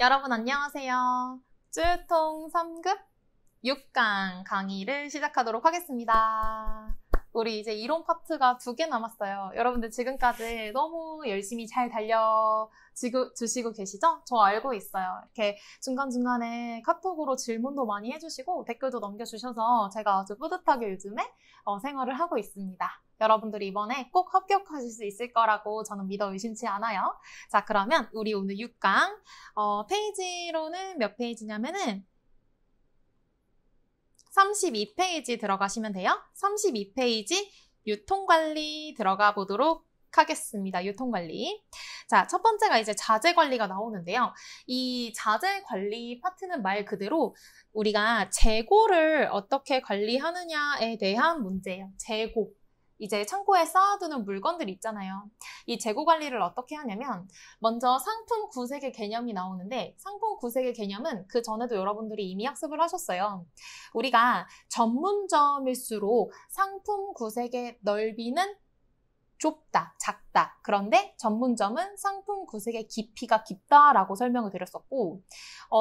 여러분 안녕하세요. 쯔통 3급 6강 강의를 시작하도록 하겠습니다. 우리 이제 이론 파트가 2개 남았어요. 여러분들 지금까지 너무 열심히 잘 달려주시고 계시죠? 저 알고 있어요. 이렇게 중간중간에 카톡으로 질문도 많이 해주시고 댓글도 남겨주셔서 제가 아주 뿌듯하게 요즘에 생활을 하고 있습니다. 여러분들이 이번에 꼭 합격하실 수 있을 거라고 저는 믿어 의심치 않아요. 자, 그러면 우리 오늘 6강 페이지로는 몇 페이지냐면은 32페이지 들어가시면 돼요. 32페이지 유통관리 들어가 보도록 하겠습니다. 유통관리. 자, 첫 번째가 이제 자재관리가 나오는데요. 이 자재관리 파트는 말 그대로 우리가 재고를 어떻게 관리하느냐에 대한 문제예요. 재고. 이제 창고에 쌓아두는 물건들 있잖아요. 이 재고 관리를 어떻게 하냐면 먼저 상품 구색의 개념이 나오는데 상품 구색의 개념은 그 전에도 여러분들이 이미 학습을 하셨어요. 우리가 전문점일수록 상품 구색의 넓이는 좁다, 작다. 그런데 전문점은 상품 구색의 깊이가 깊다라고 설명을 드렸었고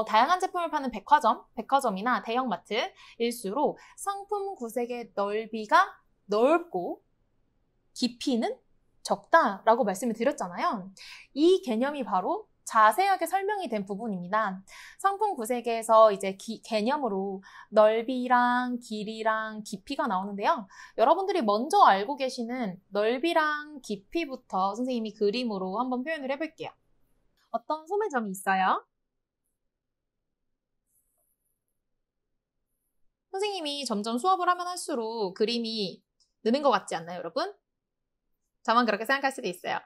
다양한 제품을 파는 백화점이나 대형마트일수록 상품 구색의 넓이가 넓고 깊이는 적다라고 말씀을 드렸잖아요. 이 개념이 바로 자세하게 설명이 된 부분입니다. 상품 구색에서 이제 개념으로 넓이랑 길이랑 깊이가 나오는데요. 여러분들이 먼저 알고 계시는 넓이랑 깊이부터 선생님이 그림으로 한번 표현을 해볼게요. 어떤 소매점이 있어요? 선생님이 점점 수업을 하면 할수록 그림이 느는 것 같지 않나요, 여러분? 저만 그렇게 생각할 수도 있어요.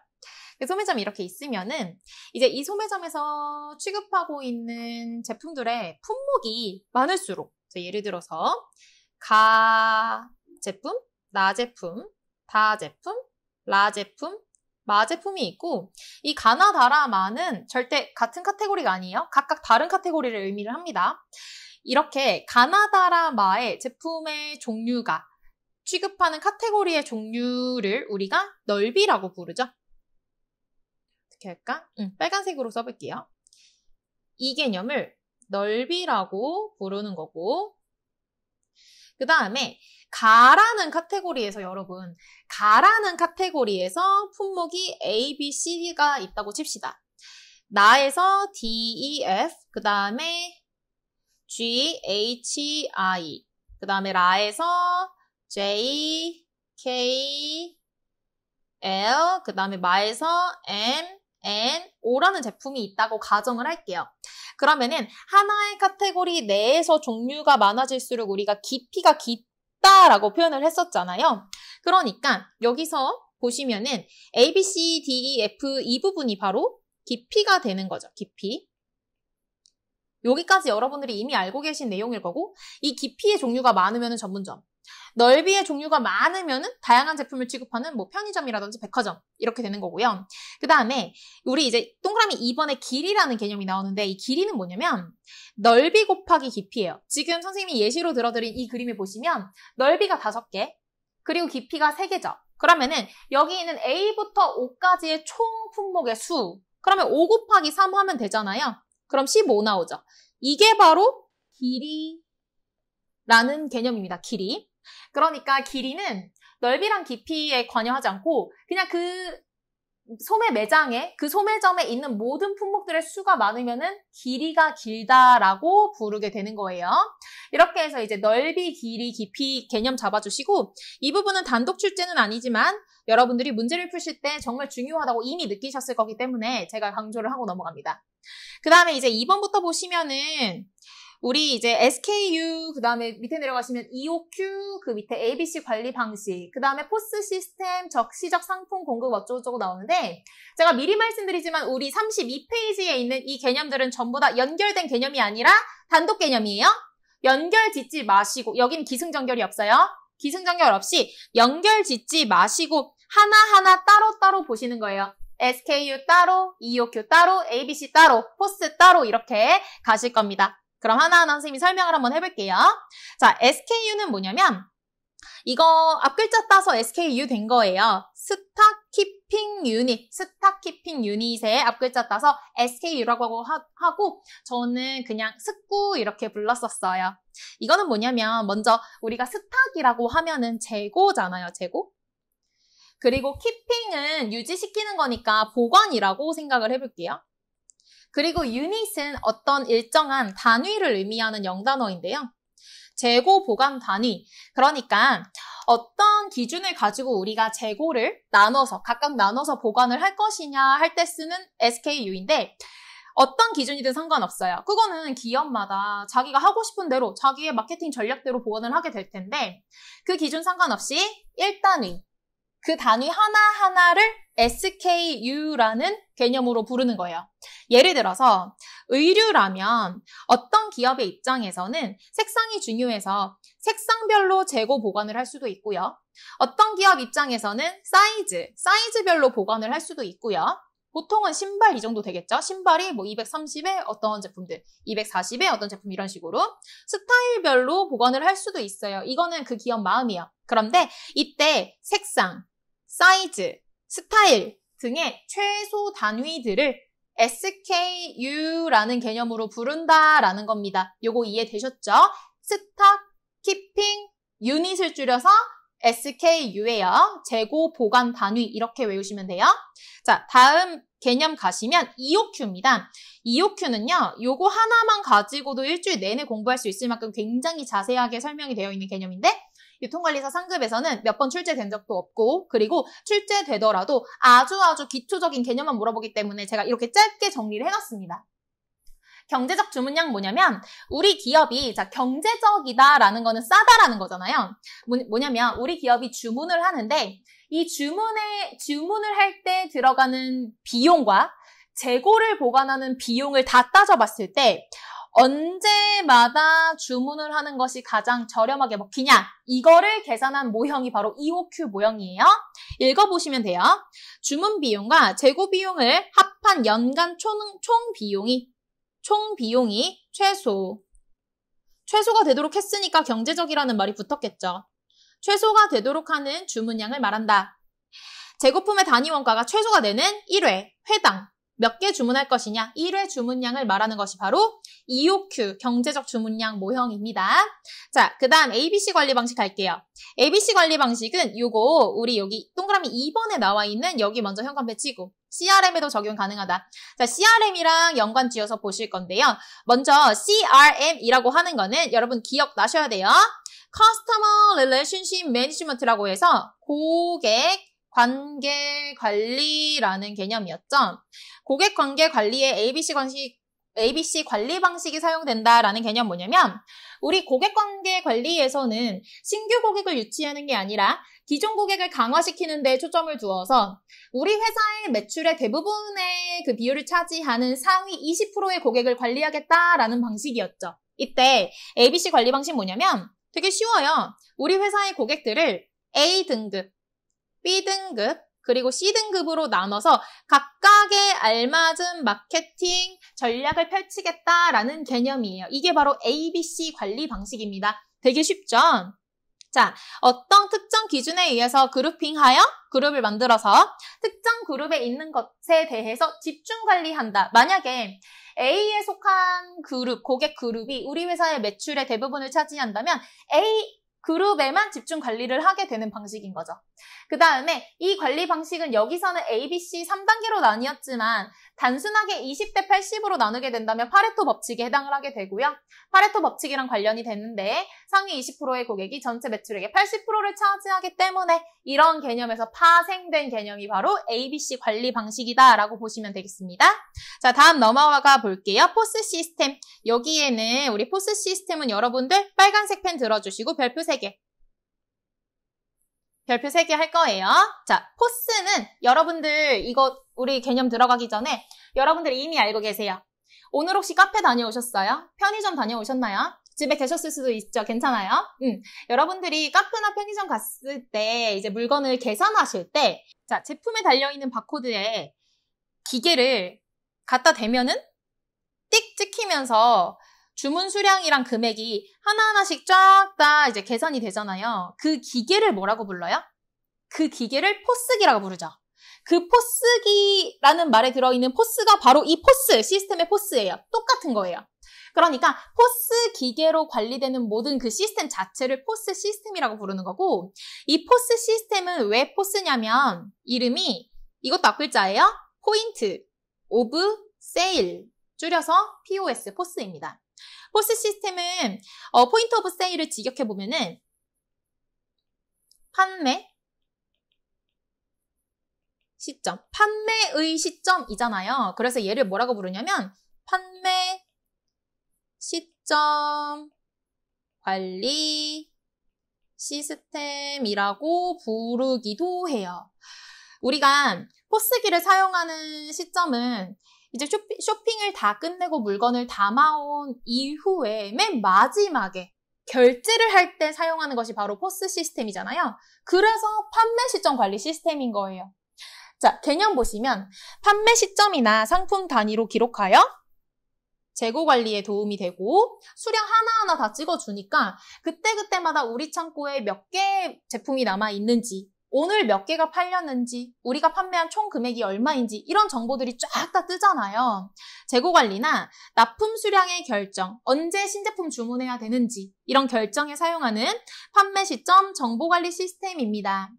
소매점이 이렇게 있으면은 이제 이 소매점에서 취급하고 있는 제품들의 품목이 많을수록 예를 들어서 가 제품, 나 제품, 다 제품, 라 제품, 마 제품이 있고 이 가나 다라 마는 절대 같은 카테고리가 아니에요. 각각 다른 카테고리를 의미를 합니다. 이렇게 가나 다라 마의 제품의 종류가 취급하는 카테고리의 종류를 우리가 넓이라고 부르죠. 어떻게 할까? 빨간색으로 써볼게요. 이 개념을 넓이라고 부르는 거고 그 다음에 가라는 카테고리에서 여러분 가라는 카테고리에서 품목이 A, B, C가 있다고 칩시다. 나에서 D, E, F 그 다음에 G, H, I 그 다음에 라에서 J, K, L, 그 다음에 마에서 M, N, O라는 제품이 있다고 가정을 할게요. 그러면은 하나의 카테고리 내에서 종류가 많아질수록 우리가 깊이가 깊다라고 표현을 했었잖아요. 그러니까 여기서 보시면은 A, B, C, D, E, F 이 부분이 바로 깊이가 되는 거죠. 깊이. 여기까지 여러분들이 이미 알고 계신 내용일 거고 이 깊이의 종류가 많으면 전문점. 넓이의 종류가 많으면은 다양한 제품을 취급하는 뭐 편의점이라든지 백화점 이렇게 되는 거고요. 그 다음에 우리 이제 동그라미 2번에 길이라는 개념이 나오는데 이 길이는 뭐냐면 넓이 곱하기 깊이예요. 지금 선생님이 예시로 들어드린 이 그림을 보시면 넓이가 5개 그리고 깊이가 3개죠. 그러면은 여기 있는 A부터 O까지의 총 품목의 수 그러면 5 곱하기 3 하면 되잖아요. 그럼 15 나오죠. 이게 바로 길이라는 개념입니다. 길이. 그러니까 길이는 넓이랑 깊이에 관여하지 않고 그냥 그 소매 매장에 그 소매점에 있는 모든 품목들의 수가 많으면은 길이가 길다라고 부르게 되는 거예요. 이렇게 해서 이제 넓이, 길이, 깊이 개념 잡아주시고 이 부분은 단독 출제는 아니지만 여러분들이 문제를 푸실 때 정말 중요하다고 이미 느끼셨을 거기 때문에 제가 강조를 하고 넘어갑니다. 그 다음에 이제 2번부터 보시면은 우리 이제 SKU, 그 다음에 밑에 내려가시면 EOQ, 그 밑에 ABC 관리 방식, 그 다음에 포스 시스템, 적시적 상품 공급 어쩌고저쩌고 나오는데 제가 미리 말씀드리지만 우리 32페이지에 있는 이 개념들은 전부 다 연결된 개념이 아니라 단독 개념이에요. 연결 짓지 마시고, 여긴 기승전결이 없어요. 기승전결 없이 연결 짓지 마시고 하나하나 따로따로 보시는 거예요. SKU 따로, EOQ 따로, ABC 따로, 포스 따로 이렇게 가실 겁니다. 그럼 하나하나 선생님이 설명을 한번 해볼게요. 자, SKU는 뭐냐면 이거 앞글자 따서 SKU 된 거예요. 스탁 키핑 유닛, 스탁 키핑 유닛의 앞글자 따서 SKU라고 하고 저는 그냥 스쿠 이렇게 불렀었어요. 이거는 뭐냐면 먼저 우리가 스탁이라고 하면은 재고잖아요, 재고. 그리고 키핑은 유지시키는 거니까 보관이라고 생각을 해볼게요. 그리고 유닛은 어떤 일정한 단위를 의미하는 영단어인데요. 재고 보관 단위. 그러니까 어떤 기준을 가지고 우리가 재고를 각각 나눠서 보관을 할 것이냐 할 때 쓰는 SKU인데 어떤 기준이든 상관없어요. 그거는 기업마다 자기가 하고 싶은 대로 자기의 마케팅 전략대로 보관을 하게 될 텐데 그 기준 상관없이 1단위, 그 단위 하나하나를 SKU라는 개념으로 부르는 거예요. 예를 들어서 의류라면 어떤 기업의 입장에서는 색상이 중요해서 색상별로 재고 보관을 할 수도 있고요. 어떤 기업 입장에서는 사이즈별로 보관을 할 수도 있고요. 보통은 신발 이 정도 되겠죠? 신발이 뭐 230에 어떤 제품들, 240에 어떤 제품 이런 식으로 스타일별로 보관을 할 수도 있어요. 이거는 그 기업 마음이에요. 그런데 이때 색상, 사이즈, 스타일 등의 최소 단위들을 SKU라는 개념으로 부른다라는 겁니다. 요거 이해되셨죠? 스탁, 키핑, 유닛을 줄여서 SKU예요. 재고 보관 단위 이렇게 외우시면 돼요. 자, 다음 개념 가시면 EOQ입니다. EOQ는요, 요거 하나만 가지고도 일주일 내내 공부할 수 있을 만큼 굉장히 자세하게 설명이 되어 있는 개념인데 유통관리사 상급에서는 몇 번 출제된 적도 없고 그리고 출제되더라도 아주 기초적인 개념만 물어보기 때문에 제가 이렇게 짧게 정리를 해놨습니다. 경제적 주문량 뭐냐면 우리 기업이 경제적이다라는 거는 싸다라는 거잖아요. 뭐냐면 우리 기업이 주문을 하는데 이 주문을 할 때 들어가는 비용과 재고를 보관하는 비용을 다 따져봤을 때 언제마다 주문을 하는 것이 가장 저렴하게 먹히냐? 이거를 계산한 모형이 바로 EOQ 모형이에요. 읽어보시면 돼요. 주문 비용과 재고 비용을 합한 연간 총 비용이 최소가 되도록 했으니까 경제적이라는 말이 붙었겠죠. 최소가 되도록 하는 주문량을 말한다. 재고품의 단위 원가가 최소가 되는 1회, 회당 몇 개 주문할 것이냐 1회 주문량을 말하는 것이 바로 EOQ, 경제적 주문량 모형입니다. 자, 그 다음 ABC 관리 방식 갈게요. ABC 관리 방식은 요거 우리 여기 동그라미 2번에 나와 있는 여기 먼저 현관패 치고 CRM에도 적용 가능하다. 자, CRM이랑 연관 지어서 보실 건데요. 먼저 CRM이라고 하는 거는 여러분 기억나셔야 돼요. Customer Relationship Management라고 해서 고객 관계 관리라는 개념이었죠. 고객 관계 관리에 ABC 관리 방식이 사용된다라는 개념 뭐냐면 우리 고객 관계 관리에서는 신규 고객을 유치하는 게 아니라 기존 고객을 강화시키는 데 초점을 두어서 우리 회사의 매출의 대부분의 그 비율을 차지하는 상위 20%의 고객을 관리하겠다라는 방식이었죠. 이때 ABC 관리 방식 뭐냐면 되게 쉬워요. 우리 회사의 고객들을 A등급, B등급, 그리고 C등급으로 나눠서 각각의 알맞은 마케팅 전략을 펼치겠다라는 개념이에요. 이게 바로 ABC 관리 방식입니다. 되게 쉽죠? 자, 어떤 특정 기준에 의해서 그룹핑하여 그룹을 만들어서 특정 그룹에 있는 것에 대해서 집중 관리한다. 만약에 A에 속한 그룹, 고객 그룹이 우리 회사의 매출의 대부분을 차지한다면 A 그룹에만 집중 관리를 하게 되는 방식인 거죠. 그 다음에 이 관리 방식은 여기서는 ABC 3단계로 나뉘었지만 단순하게 20대 80으로 나누게 된다면 파레토 법칙에 해당을 하게 되고요. 파레토 법칙이랑 관련이 되는데 상위 20%의 고객이 전체 매출액의 80%를 차지하기 때문에 이런 개념에서 파생된 개념이 바로 ABC 관리 방식이다라고 보시면 되겠습니다. 자, 다음 넘어가 볼게요. 포스 시스템. 여기에는 우리 포스 시스템은 여러분들 빨간색 펜 들어주시고 별표 3개. 별표 3개 할 거예요. 자, 포스는 여러분들 이거 우리 개념 들어가기 전에 여러분들 이미 알고 계세요. 오늘 혹시 카페 다녀오셨어요? 편의점 다녀오셨나요? 집에 계셨을 수도 있죠. 괜찮아요? 여러분들이 카페나 편의점 갔을 때 이제 물건을 계산하실 때 자, 제품에 달려있는 바코드에 기계를 갖다 대면은 띡 찍히면서 주문 수량이랑 금액이 하나하나씩 쫙 다 이제 계산이 되잖아요. 그 기계를 뭐라고 불러요? 그 기계를 포스기라고 부르죠. 그 포스기라는 말에 들어있는 포스가 바로 이 포스, 시스템의 포스예요. 똑같은 거예요. 그러니까 포스 기계로 관리되는 모든 그 시스템 자체를 포스 시스템이라고 부르는 거고, 이 포스 시스템은 왜 포스냐면 이름이 이것도 앞글자예요. 포인트 오브 세일, 줄여서 POS, 포스입니다. 포스 시스템은 포인트 오브 세일을 직역해보면은 판매 시점, 판매의 시점이잖아요. 그래서 얘를 뭐라고 부르냐면 판매 시점 관리 시스템이라고 부르기도 해요. 우리가 포스기를 사용하는 시점은 이제 쇼핑을 다 끝내고 물건을 담아온 이후에 맨 마지막에 결제를 할 때 사용하는 것이 바로 포스 시스템이잖아요. 그래서 판매 시점 관리 시스템인 거예요. 자, 개념 보시면 판매 시점이나 상품 단위로 기록하여 재고 관리에 도움이 되고 수량 하나하나 다 찍어주니까 그때그때마다 우리 창고에 몇 개의 제품이 남아있는지, 오늘 몇 개가 팔렸는지, 우리가 판매한 총 금액이 얼마인지 이런 정보들이 쫙 다 뜨잖아요. 재고 관리나 납품 수량의 결정, 언제 신제품 주문해야 되는지 이런 결정에 사용하는 판매 시점 정보 관리 시스템입니다.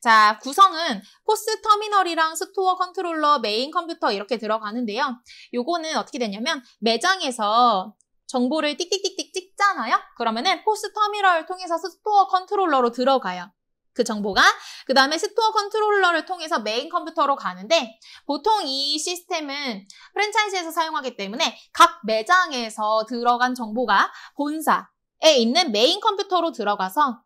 자, 구성은 포스 터미널이랑 스토어 컨트롤러, 메인 컴퓨터 이렇게 들어가는데요. 요거는 어떻게 되냐면 매장에서 정보를 띡띡띡띡 찍잖아요. 그러면은 포스 터미널을 통해서 스토어 컨트롤러로 들어가요. 그 정보가. 그 다음에 스토어 컨트롤러를 통해서 메인 컴퓨터로 가는데, 보통 이 시스템은 프랜차이즈에서 사용하기 때문에 각 매장에서 들어간 정보가 본사에 있는 메인 컴퓨터로 들어가서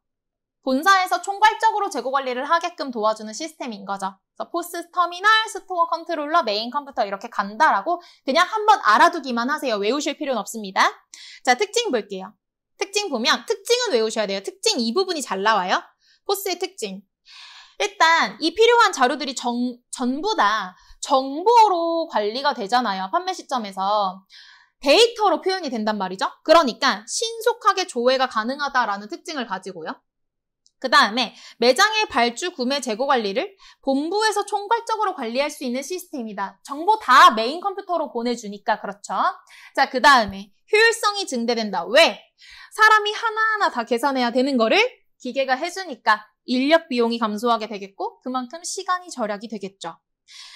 본사에서 총괄적으로 재고 관리를 하게끔 도와주는 시스템인 거죠. 그래서 포스 터미널, 스토어 컨트롤러, 메인 컴퓨터 이렇게 간다라고 그냥 한번 알아두기만 하세요. 외우실 필요는 없습니다. 자, 특징 볼게요. 특징 보면 특징은 외우셔야 돼요. 특징 이 부분이 잘 나와요. 포스의 특징. 일단 이 필요한 자료들이 전부 다 정보로 관리가 되잖아요. 판매 시점에서. 데이터로 표현이 된단 말이죠. 그러니까 신속하게 조회가 가능하다라는 특징을 가지고요. 그 다음에 매장의 발주, 구매, 재고 관리를 본부에서 총괄적으로 관리할 수 있는 시스템이다. 정보 다 메인 컴퓨터로 보내주니까 그렇죠. 자, 그 다음에 효율성이 증대된다. 왜? 사람이 하나하나 다 계산해야 되는 거를 기계가 해주니까 인력 비용이 감소하게 되겠고 그만큼 시간이 절약이 되겠죠.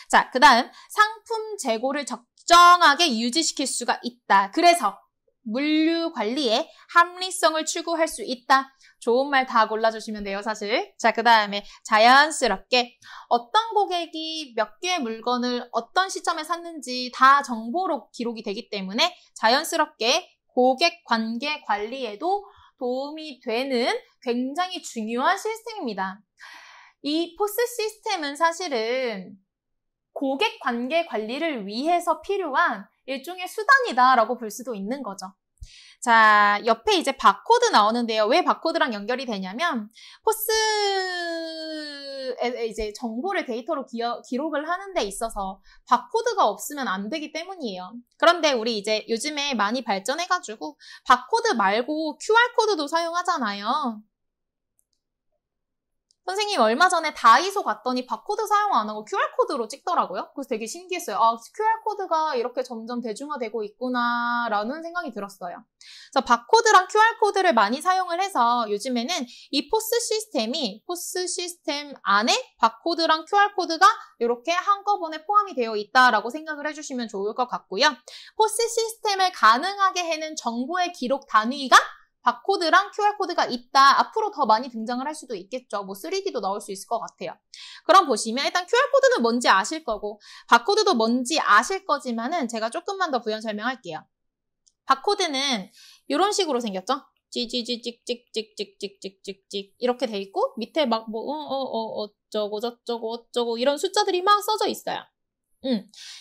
자, 그 다음 상품 재고를 적정하게 유지시킬 수가 있다. 그래서 물류 관리에 합리성을 추구할 수 있다. 좋은 말 다 골라주시면 돼요, 사실. 자, 그 다음에 자연스럽게 어떤 고객이 몇 개의 물건을 어떤 시점에 샀는지 다 정보로 기록이 되기 때문에 자연스럽게 고객 관계 관리에도 도움이 되는 굉장히 중요한 시스템입니다. 이 포스 시스템은 사실은 고객 관계 관리를 위해서 필요한 일종의 수단이다라고 볼 수도 있는 거죠. 자, 옆에 이제 바코드 나오는데요. 왜 바코드랑 연결이 되냐면 포스에 이제 정보를 데이터로 기록을 하는 데 있어서 바코드가 없으면 안 되기 때문이에요. 그런데 우리 이제 요즘에 많이 발전해가지고 바코드 말고 QR코드도 사용하잖아요. 선생님 얼마 전에 다이소 갔더니 바코드 사용 안 하고 QR코드로 찍더라고요. 그래서 되게 신기했어요. 아, QR코드가 이렇게 점점 대중화되고 있구나 라는 생각이 들었어요. 그래서 바코드랑 QR코드를 많이 사용을 해서 요즘에는 이 포스 시스템 안에 바코드랑 QR코드가 이렇게 한꺼번에 포함이 되어 있다라고 생각을 해주시면 좋을 것 같고요. 포스 시스템을 가능하게 해낸 정보의 기록 단위가 바코드랑 QR코드가 있다. 앞으로 더 많이 등장을 할 수도 있겠죠. 뭐 3D도 나올 수 있을 것 같아요. 그럼 보시면 일단 QR코드는 뭔지 아실 거고 바코드도 뭔지 아실 거지만은 제가 조금만 더 부연 설명할게요. 바코드는 이런 식으로 생겼죠. 찍찍찍찍찍찍찍찍찍 이렇게 돼 있고 밑에 막 뭐 어쩌고 저쩌고 이런 숫자들이 막 써져 있어요.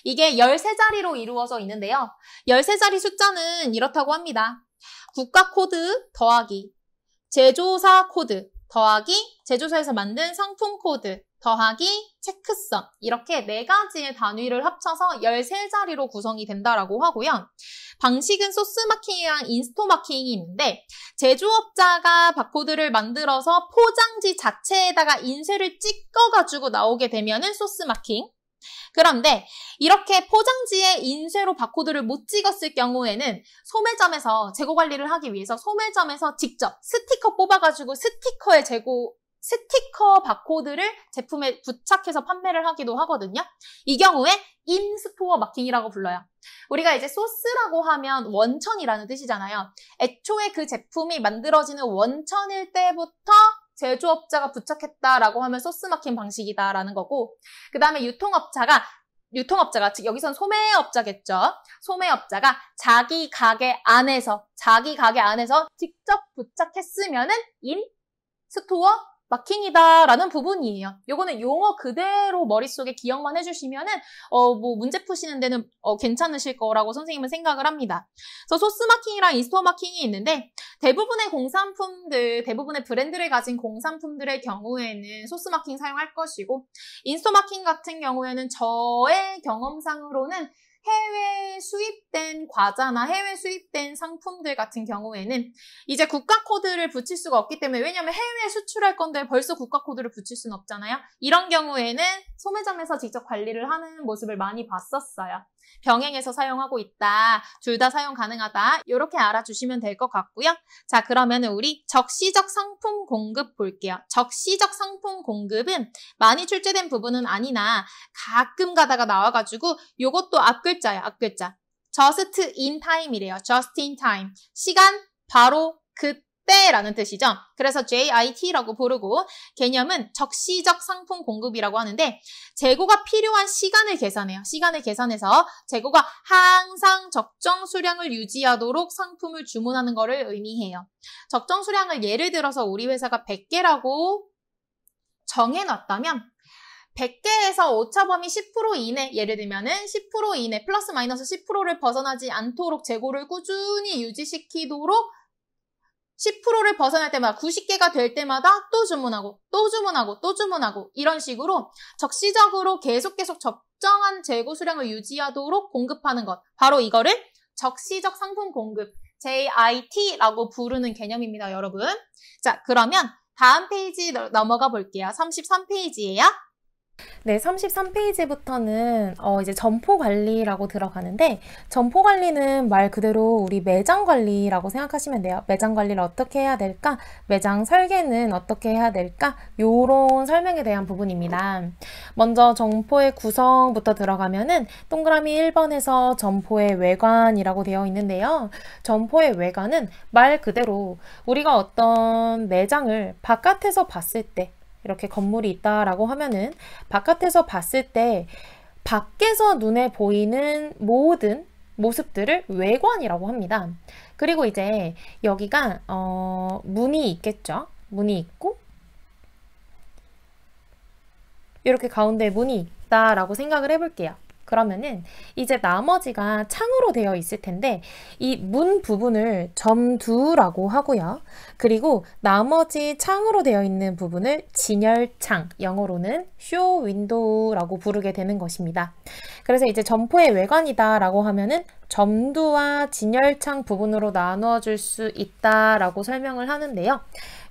이게 13자리로 이루어져 있는데요. 13자리 숫자는 이렇다고 합니다. 국가 코드 더하기 제조사 코드 더하기 제조사에서 만든 상품 코드 더하기 체크성 이렇게 4가지의 단위를 합쳐서 13자리로 구성이 된다라고 하고요. 방식은 소스 마킹이랑 인스토 마킹이 있는데 제조업자가 바코드를 만들어서 포장지 자체에다가 인쇄를 찍어가지고 나오게 되면은 소스 마킹. 그런데 이렇게 포장지에 인쇄로 바코드를 못 찍었을 경우에는 소매점에서 재고 관리를 하기 위해서 소매점에서 직접 스티커 뽑아가지고 스티커 바코드를 제품에 부착해서 판매를 하기도 하거든요. 이 경우에 인스토어 마킹이라고 불러요. 우리가 이제 소스라고 하면 원천이라는 뜻이잖아요. 애초에 그 제품이 만들어지는 원천일 때부터 제조업자가 부착했다라고 하면 소스 마킹 방식이다라는 거고, 그 다음에 유통업자가 즉 여기선 소매업자겠죠. 소매업자가 자기 가게 안에서 직접 부착했으면은 인스토어 마킹이다라는 부분이에요. 요거는 용어 그대로 머릿속에 기억만 해주시면은 뭐 문제 푸시는 데는 괜찮으실 거라고 선생님은 생각을 합니다. 그래서 소스 마킹이랑 인스토어 마킹이 있는데 대부분의 브랜드를 가진 공산품들의 경우에는 소스 마킹 사용할 것이고 인스토어 마킹 같은 경우에는 저의 경험상으로는 해외 수입된 과자나 해외 수입된 상품들 같은 경우에는 이제 국가 코드를 붙일 수가 없기 때문에, 왜냐하면 해외에 수출할 건데 벌써 국가 코드를 붙일 수는 없잖아요. 이런 경우에는 소매점에서 직접 관리를 하는 모습을 많이 봤었어요. 병행해서 사용하고 있다. 둘 다 사용 가능하다. 이렇게 알아주시면 될 것 같고요. 자, 그러면 우리 적시적 상품 공급 볼게요. 적시적 상품 공급은 많이 출제된 부분은 아니나 가끔 가다가 나와가지고 요것도 앞글자예요. 앞글자. Just in time이래요. Just in time. 시간 바로 그때라는 뜻이죠. 그래서 JIT라고 부르고, 개념은 적시적 상품 공급이라고 하는데 재고가 필요한 시간을 계산해요. 시간을 계산해서 재고가 항상 적정 수량을 유지하도록 상품을 주문하는 것을 의미해요. 적정 수량을 예를 들어서 우리 회사가 100개라고 정해놨다면 100개에서 오차범위 10% 이내, 예를 들면은 10% 이내, 플러스 마이너스 10%를 벗어나지 않도록 재고를 꾸준히 유지시키도록 10%를 벗어날 때마다 90개가 될 때마다 또 주문하고 이런 식으로 적시적으로 계속 적정한 재고 수량을 유지하도록 공급하는 것. 바로 이거를 적시적 상품 공급, JIT라고 부르는 개념입니다, 여러분. 자, 그러면 다음 페이지 넘어가 볼게요. 33페이지예요. 네, 33페이지부터는 이제 점포 관리라고 들어가는데, 점포 관리는 말 그대로 우리 매장 관리라고 생각하시면 돼요. 매장 관리를 어떻게 해야 될까? 매장 설계는 어떻게 해야 될까? 요런 설명에 대한 부분입니다. 먼저 점포의 구성부터 들어가면은 동그라미 1번에서 점포의 외관이라고 되어 있는데요. 점포의 외관은 말 그대로 우리가 어떤 매장을 바깥에서 봤을 때, 이렇게 건물이 있다라고 하면은 바깥에서 봤을 때 밖에서 눈에 보이는 모든 모습들을 외관이라고 합니다. 그리고 이제 여기가 문이 있겠죠. 문이 있고 이렇게 가운데 문이 있다라고 생각을 해볼게요. 그러면은 이제 나머지가 창으로 되어 있을 텐데 이 문 부분을 점두라고 하고요. 그리고 나머지 창으로 되어 있는 부분을 진열창, 영어로는 쇼 윈도우라고 부르게 되는 것입니다. 그래서 이제 점포의 외관이다라고 하면은 점두와 진열창 부분으로 나누어 줄 수 있다라고 설명을 하는데요.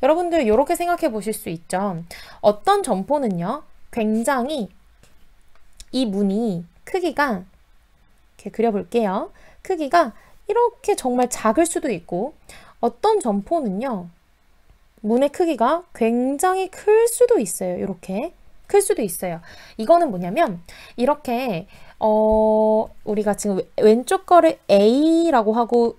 여러분들 이렇게 생각해 보실 수 있죠. 어떤 점포는요, 굉장히 이 문이 크기가 이렇게 그려볼게요. 크기가 이렇게 정말 작을 수도 있고, 어떤 점포는요, 문의 크기가 굉장히 클 수도 있어요. 이렇게 클 수도 있어요. 이거는 뭐냐면 이렇게 우리가 지금 왼쪽 거를 A라고 하고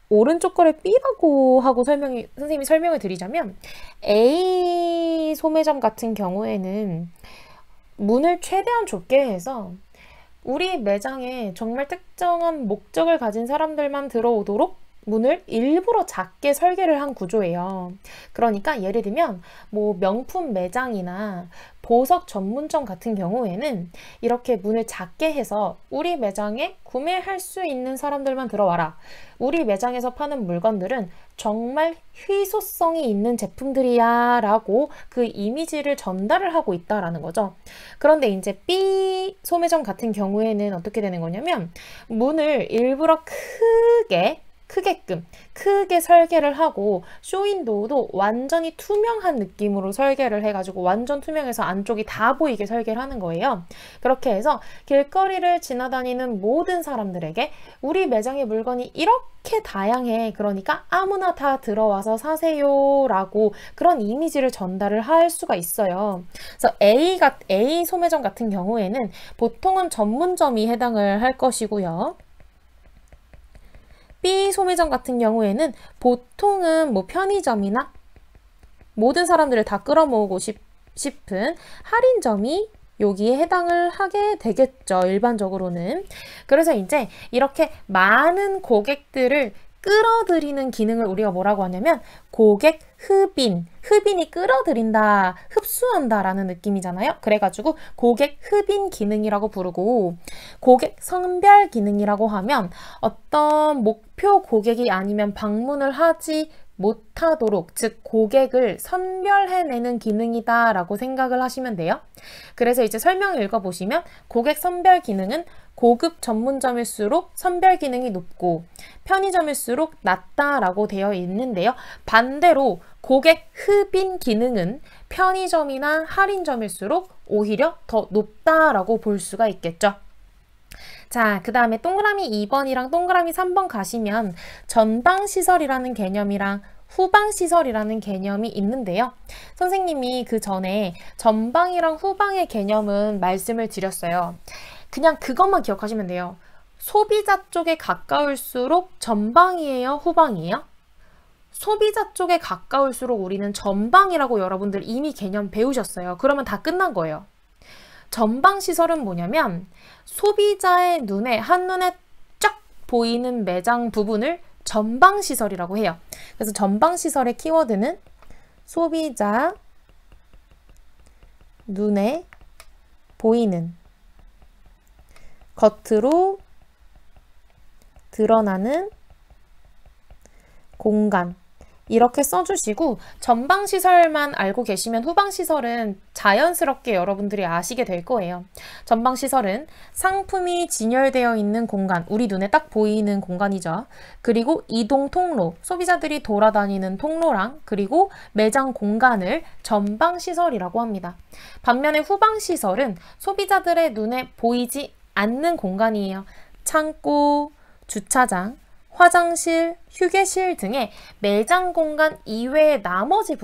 오른쪽 거를 B라고 하고 선생님이 설명을 드리자면, A 소매점 같은 경우에는 문을 최대한 좁게 해서 우리 매장에 정말 특정한 목적을 가진 사람들만 들어오도록 문을 일부러 작게 설계를 한 구조예요. 그러니까 예를 들면 뭐 명품 매장이나 보석 전문점 같은 경우에는 이렇게 문을 작게 해서 우리 매장에 구매할 수 있는 사람들만 들어와라. 우리 매장에서 파는 물건들은 정말 희소성이 있는 제품들이야 라고 그 이미지를 전달을 하고 있다라는 거죠. 그런데 이제 B 소매점 같은 경우에는 어떻게 되는 거냐면 문을 일부러 크게 설계를 하고 쇼윈도우도 완전히 투명한 느낌으로 설계를 해가지고 완전 투명해서 안쪽이 다 보이게 설계를 하는 거예요. 그렇게 해서 길거리를 지나다니는 모든 사람들에게 우리 매장의 물건이 이렇게 다양해. 그러니까 아무나 다 들어와서 사세요 라고 그런 이미지를 전달을 할 수가 있어요. 그래서 A 소매점 같은 경우에는 보통은 전문점이 해당을 할 것이고요. B 소매점 같은 경우에는 보통은 뭐 편의점이나 모든 사람들을 다 끌어모으고 싶은 할인점이 여기에 해당을 하게 되겠죠. 일반적으로는. 그래서 이제 이렇게 많은 고객들을 끌어들이는 기능을 우리가 뭐라고 하냐면 고객 흡인이 끌어들인다, 흡수한다 라는 느낌이잖아요. 그래가지고 고객 흡인 기능이라고 부르고 고객 선별 기능이라고 하면 어떤 목표 고객이 아니면 방문을 하지 못하도록, 즉 고객을 선별해내는 기능이다 라고 생각을 하시면 돼요. 그래서 이제 설명을 읽어보시면 고객 선별 기능은 고급 전문점일수록 선별 기능이 높고 편의점일수록 낮다라고 되어 있는데요. 반대로 고객 흡인 기능은 편의점이나 할인점일수록 오히려 더 높다라고 볼 수가 있겠죠. 자, 그 다음에 동그라미 2번이랑 동그라미 3번 가시면 전방시설이라는 개념이랑 후방시설이라는 개념이 있는데요. 선생님이 그 전에 전방이랑 후방의 개념은 말씀을 드렸어요. 그냥 그것만 기억하시면 돼요. 소비자 쪽에 가까울수록 전방이에요? 후방이에요? 소비자 쪽에 가까울수록 우리는 전방이라고 여러분들 이미 개념 배우셨어요. 그러면 다 끝난 거예요. 전방시설은 뭐냐면 소비자의 눈에 한눈에 쫙 보이는 매장 부분을 전방시설이라고 해요. 그래서 전방시설의 키워드는 소비자 눈에 보이는 겉으로 드러나는 공간 이렇게 써주시고 전방시설만 알고 계시면 후방시설은 자연스럽게 여러분들이 아시게 될 거예요. 전방시설은 상품이 진열되어 있는 공간, 우리 눈에 딱 보이는 공간이죠. 그리고 이동 통로, 소비자들이 돌아다니는 통로랑 그리고 매장 공간을 전방시설이라고 합니다. 반면에 후방시설은 소비자들의 눈에 보이지 않는 공간이에요. 창고, 주차장, 화장실, 휴게실 등의 매장 공간 이외의 나머지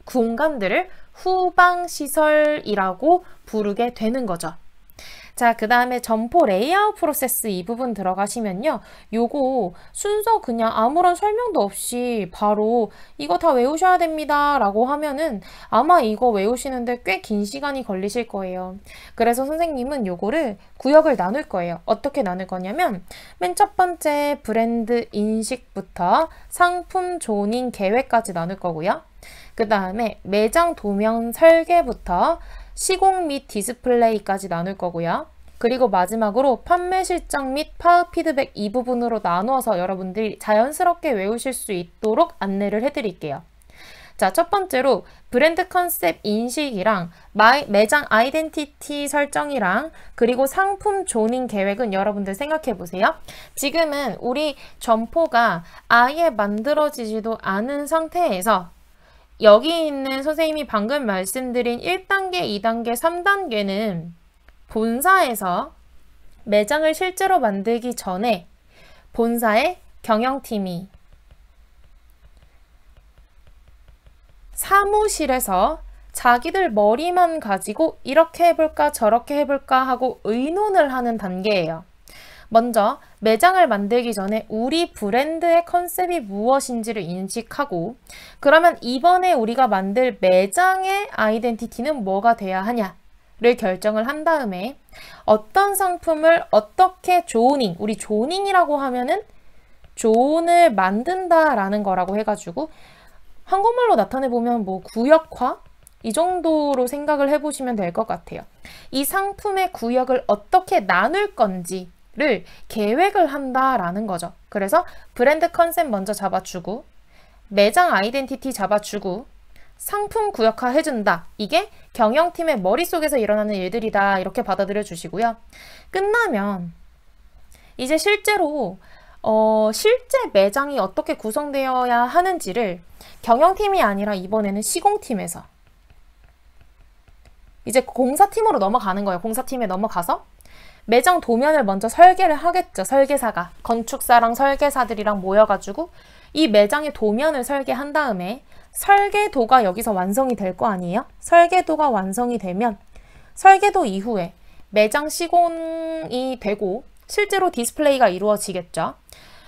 공간들을 후방시설이라고 부르게 되는 거죠. 자, 그 다음에 점포 레이아웃 프로세스 이 부분 들어가시면요. 요거 순서 그냥 아무런 설명도 없이 바로 이거 다 외우셔야 됩니다 라고 하면은 아마 이거 외우시는데 꽤 긴 시간이 걸리실 거예요. 그래서 선생님은 요거를 구역을 나눌 거예요. 어떻게 나눌 거냐면 맨 첫 번째 브랜드 인식부터 상품 조닝 계획까지 나눌 거고요. 그 다음에 매장 도면 설계부터 시공 및 디스플레이까지 나눌 거고요. 그리고 마지막으로 판매 실적 및 파악 피드백 이 부분으로 나누어서 여러분들이 자연스럽게 외우실 수 있도록 안내를 해드릴게요. 자, 첫 번째로 브랜드 컨셉 인식이랑 매장 아이덴티티 설정이랑 그리고 상품 조닝 계획은 여러분들 생각해 보세요. 지금은 우리 점포가 아예 만들어지지도 않은 상태에서 여기 있는 선생님이 방금 말씀드린 1단계, 2단계, 3단계는 본사에서 매장을 실제로 만들기 전에 본사의 경영팀이 사무실에서 자기들 머리만 가지고 이렇게 해볼까 저렇게 해볼까 하고 의논을 하는 단계예요. 먼저 매장을 만들기 전에 우리 브랜드의 컨셉이 무엇인지를 인식하고 그러면 이번에 우리가 만들 매장의 아이덴티티는 뭐가 돼야 하냐를 결정을 한 다음에 어떤 상품을 어떻게 조닝, 우리 조닝이라고 하면은 존을 만든다라는 거라고 해가지고 한국말로 나타내보면 뭐 구역화? 이 정도로 생각을 해보시면 될 것 같아요. 이 상품의 구역을 어떻게 나눌 건지를 계획을 한다라는 거죠. 그래서 브랜드 컨셉 먼저 잡아주고 매장 아이덴티티 잡아주고 상품 구역화 해준다. 이게 경영팀의 머릿속에서 일어나는 일들이다. 이렇게 받아들여 주시고요. 끝나면 이제 실제로 실제 매장이 어떻게 구성되어야 하는지를 경영팀이 아니라 이번에는 시공팀에서 이제 공사팀으로 넘어가는 거예요. 공사팀에 넘어가서 매장 도면을 먼저 설계를 하겠죠. 설계사가. 건축사랑 설계사들이랑 모여가지고 이 매장의 도면을 설계한 다음에 설계도가 여기서 완성이 될 거 아니에요? 설계도가 완성이 되면 설계도 이후에 매장 시공이 되고 실제로 디스플레이가 이루어지겠죠.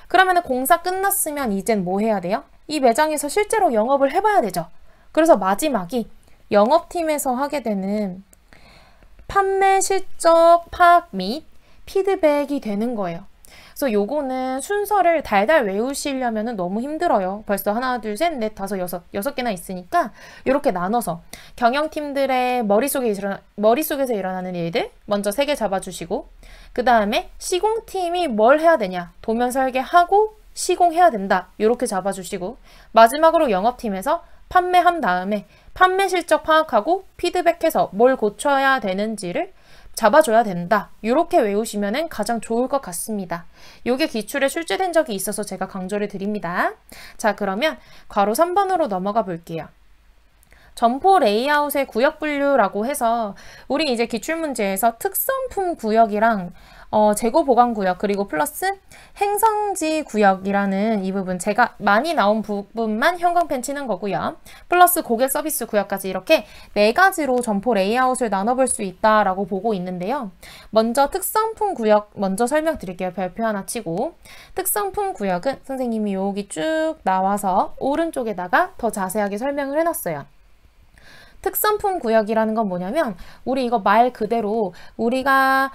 그러면 공사 끝났으면 이젠 뭐 해야 돼요? 이 매장에서 실제로 영업을 해봐야 되죠. 그래서 마지막이 영업팀에서 하게 되는 판매 실적 파악 및 피드백이 되는 거예요. 그래서 요거는 순서를 달달 외우시려면 너무 힘들어요. 벌써 하나, 둘, 셋, 넷, 다섯, 여섯 개나 있으니까 이렇게 나눠서 경영팀들의 머릿속에서 일어나는 일들 먼저 3개 잡아주시고 그 다음에 시공팀이 뭘 해야 되냐? 도면 설계하고 시공해야 된다. 이렇게 잡아주시고 마지막으로 영업팀에서 판매한 다음에 판매 실적 파악하고 피드백해서 뭘 고쳐야 되는지를 잡아줘야 된다. 이렇게 외우시면 가장 좋을 것 같습니다. 이게 기출에 출제된 적이 있어서 제가 강조를 드립니다. 자, 그러면 괄호 3번으로 넘어가 볼게요. 점포 레이아웃의 구역 분류라고 해서 우리 이제 기출문제에서 특성품 구역이랑 재고 보관 구역 그리고 플러스 행성지 구역이라는 이 부분 제가 많이 나온 부분만 형광펜 치는 거고요. 플러스 고객 서비스 구역까지 이렇게 4가지로 점포 레이아웃을 나눠볼 수 있다라고 보고 있는데요. 먼저 특성품 구역 먼저 설명드릴게요. 별표 하나 치고 특성품 구역은 선생님이 여기 쭉 나와서 오른쪽에다가 더 자세하게 설명을 해놨어요. 특성품 구역이라는 건 뭐냐면 우리 이거 말 그대로 우리가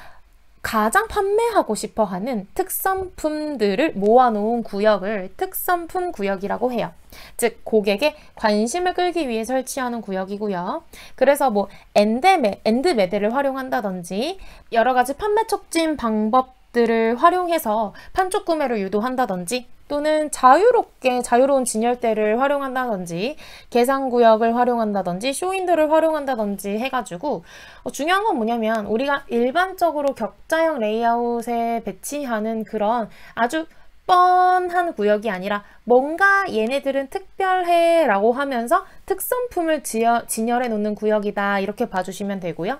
가장 판매하고 싶어 하는 특성품들을 모아놓은 구역을 특성품 구역이라고 해요. 즉 고객의 관심을 끌기 위해 설치하는 구역이고요. 그래서 뭐 엔드매대를 활용한다든지 여러 가지 판매 촉진 방법들을 활용해서 판촉 구매를 유도한다든지 또는 자유로운 진열대를 활용한다든지 계산구역을 활용한다든지 쇼윈도를 활용한다든지 해가지고 중요한 건 뭐냐면 우리가 일반적으로 격자형 레이아웃에 배치하는 그런 아주 뻔한 구역이 아니라 뭔가 얘네들은 특별해 라고 하면서 특성품을 진열해 놓는 구역이다 이렇게 봐주시면 되고요.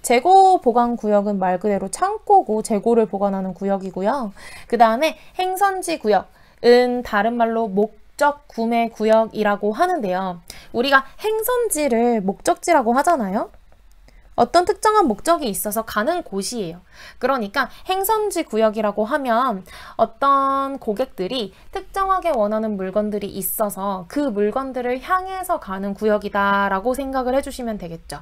재고 보관 구역은 말 그대로 창고고 재고를 보관하는 구역이고요. 그 다음에 행선지 구역은 다른 말로 목적 구매 구역이라고 하는데요. 우리가 행선지를 목적지라고 하잖아요. 어떤 특정한 목적이 있어서 가는 곳이에요. 그러니까 행선지 구역이라고 하면 어떤 고객들이 특정하게 원하는 물건들이 있어서 그 물건들을 향해서 가는 구역이다라고 생각을 해주시면 되겠죠.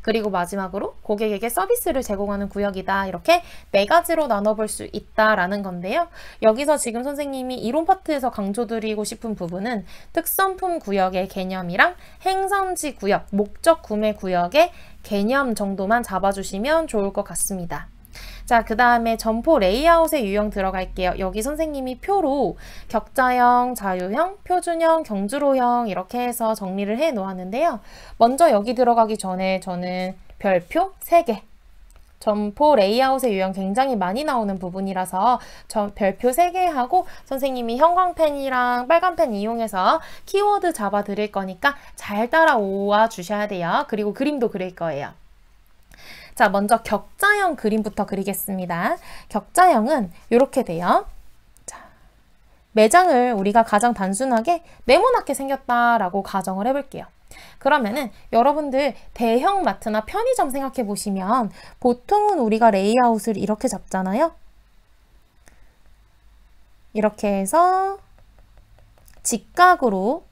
그리고 마지막으로 고객에게 서비스를 제공하는 구역이다. 이렇게 4가지로 나눠볼 수 있다라는 건데요. 여기서 지금 선생님이 이론 파트에서 강조드리고 싶은 부분은 특성품 구역의 개념이랑 행선지 구역, 목적 구매 구역의 개념 정도만 잡아주시면 좋을 것 같습니다. 자, 그 다음에 점포 레이아웃의 유형 들어갈게요. 여기 선생님이 표로 격자형, 자유형, 표준형, 경주로형 이렇게 해서 정리를 해 놓았는데요. 먼저 여기 들어가기 전에 저는 별표 3개 점포 레이아웃의 유형 굉장히 많이 나오는 부분이라서 별표 3개 하고 선생님이 형광펜이랑 빨간펜 이용해서 키워드 잡아 드릴 거니까 잘 따라와 주셔야 돼요. 그리고 그림도 그릴 거예요. 자, 먼저 격자형 그림부터 그리겠습니다. 격자형은 이렇게 돼요. 자, 매장을 우리가 가장 단순하게 네모나게 생겼다라고 가정을 해볼게요. 그러면은 여러분들 대형 마트나 편의점 생각해 보시면 보통은 우리가 레이아웃을 이렇게 잡잖아요. 이렇게 해서 직각으로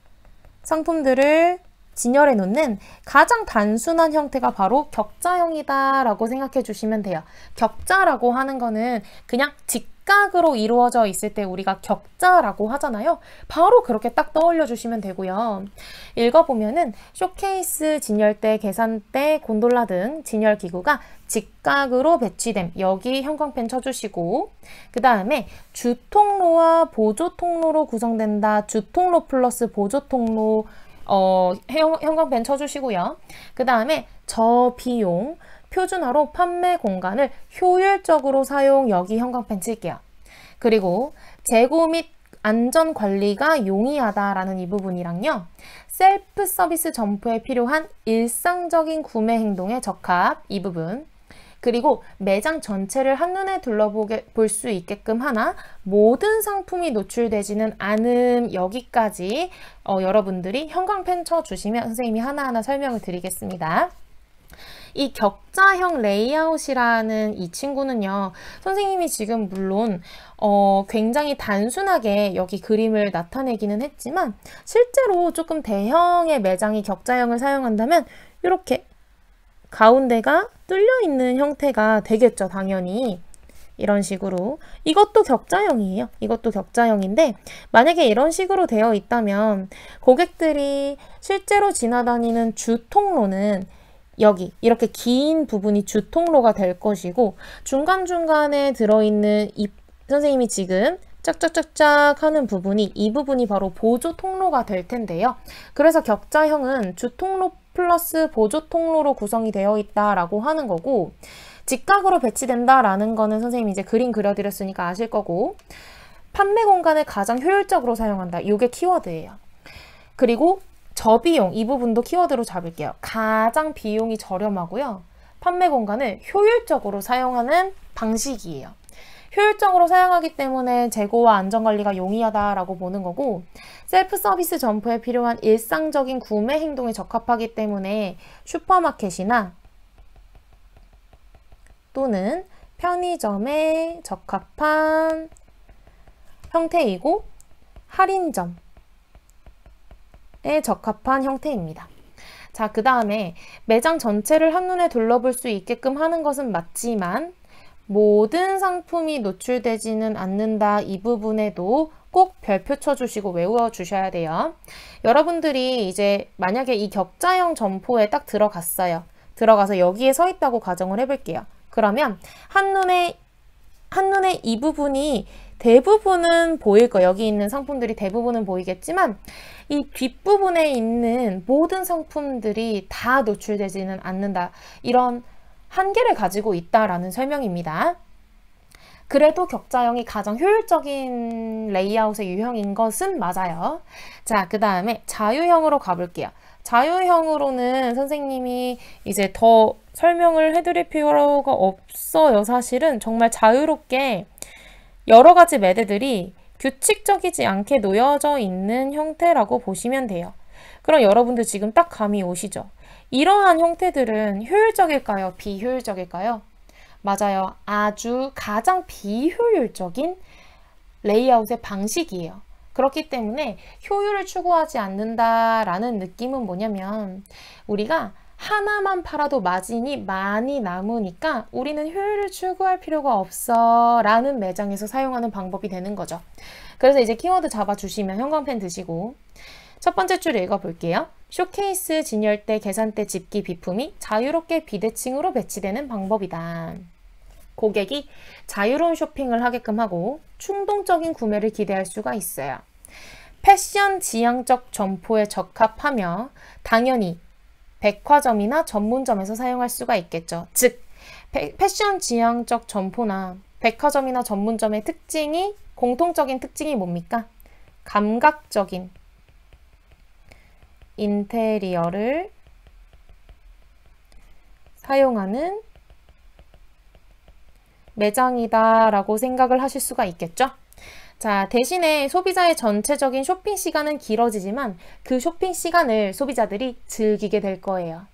상품들을 진열해 놓는 가장 단순한 형태가 바로 격자형이다 라고 생각해 주시면 돼요. 격자라고 하는 거는 그냥 직각 직각으로 이루어져 있을 때 우리가 격자라고 하잖아요. 바로 그렇게 딱 떠올려 주시면 되고요. 읽어보면은 쇼케이스, 진열대, 계산대, 곤돌라 등 진열기구가 직각으로 배치됨. 여기 형광펜 쳐주시고, 그 다음에 주통로와 보조통로로 구성된다. 주통로 플러스 보조통로 형광펜 쳐주시고요. 그 다음에 저비용, 표준화로 판매 공간을 효율적으로 사용. 여기 형광펜 칠게요. 그리고 재고 및 안전 관리가 용이하다라는 이 부분이랑요. 셀프 서비스 점포에 필요한 일상적인 구매 행동에 적합. 이 부분. 그리고 매장 전체를 한눈에 둘러볼 수 있게끔 하나 모든 상품이 노출되지는 않음. 여기까지 여러분들이 형광펜 쳐주시면 선생님이 하나하나 설명을 드리겠습니다. 이 격자형 레이아웃이라는 이 친구는요, 선생님이 지금 물론 굉장히 단순하게 여기 그림을 나타내기는 했지만 실제로 조금 대형의 매장이 격자형을 사용한다면 이렇게 가운데가 뚫려 있는 형태가 되겠죠, 당연히. 이런 식으로. 이것도 격자형이에요. 이것도 격자형인데 만약에 이런 식으로 되어 있다면 고객들이 실제로 지나다니는 주통로는 여기 이렇게 긴 부분이 주통로가 될 것이고, 중간중간에 들어있는 이 선생님이 지금 짝짝짝짝 하는 부분이, 이 부분이 바로 보조 통로가 될 텐데요. 그래서 격자형은 주통로 플러스 보조 통로로 구성이 되어 있다라고 하는 거고, 직각으로 배치된다라는 거는 선생님이 이제 그림 그려드렸으니까 아실 거고, 판매 공간을 가장 효율적으로 사용한다. 이게 키워드예요. 그리고 저비용, 이 부분도 키워드로 잡을게요. 가장 비용이 저렴하고요. 판매 공간을 효율적으로 사용하는 방식이에요. 효율적으로 사용하기 때문에 재고와 안전관리가 용이하다라고 보는 거고, 셀프 서비스 점포에 필요한 일상적인 구매 행동에 적합하기 때문에 슈퍼마켓이나 또는 편의점에 적합한 형태이고, 할인점에 적합한 형태입니다. 자, 그 다음에 매장 전체를 한눈에 둘러볼 수 있게끔 하는 것은 맞지만 모든 상품이 노출되지는 않는다. 이 부분에도 꼭 별표 쳐주시고 외워주셔야 돼요. 여러분들이 이제 만약에 이 격자형 점포에 딱 들어갔어요. 들어가서 여기에 서 있다고 가정을 해볼게요. 그러면 한눈에 이 부분이 대부분은 보일 거예요. 여기 있는 상품들이 대부분은 보이겠지만 이 뒷부분에 있는 모든 상품들이 다 노출되지는 않는다. 이런 한계를 가지고 있다라는 설명입니다. 그래도 격자형이 가장 효율적인 레이아웃의 유형인 것은 맞아요. 자, 그 다음에 자유형으로 가볼게요. 자유형으로는 선생님이 이제 더 설명을 해드릴 필요가 없어요. 사실은 정말 자유롭게 여러 가지 매대들이 규칙적이지 않게 놓여져 있는 형태라고 보시면 돼요. 그럼 여러분들 지금 딱 감이 오시죠? 이러한 형태들은 효율적일까요? 비효율적일까요? 맞아요. 아주 가장 비효율적인 레이아웃의 방식이에요. 그렇기 때문에 효율을 추구하지 않는다라는 느낌은 뭐냐면 우리가 하나만 팔아도 마진이 많이 남으니까 우리는 효율을 추구할 필요가 없어 라는 매장에서 사용하는 방법이 되는 거죠. 그래서 이제 키워드 잡아주시면 형광펜 드시고 첫 번째 줄 읽어볼게요. 쇼케이스, 진열대, 계산대, 집기, 비품이 자유롭게 비대칭으로 배치되는 방법이다. 고객이 자유로운 쇼핑을 하게끔 하고 충동적인 구매를 기대할 수가 있어요. 패션 지향적 점포에 적합하며 당연히 백화점이나 전문점에서 사용할 수가 있겠죠. 즉, 패션 지향적 점포나 백화점이나 전문점의 공통적인 특징이 뭡니까? 감각적인 인테리어를 사용하는 매장이다라고 생각을 하실 수가 있겠죠? 자, 대신에 소비자의 전체적인 쇼핑 시간은 길어지지만 그 쇼핑 시간을 소비자들이 즐기게 될 거예요.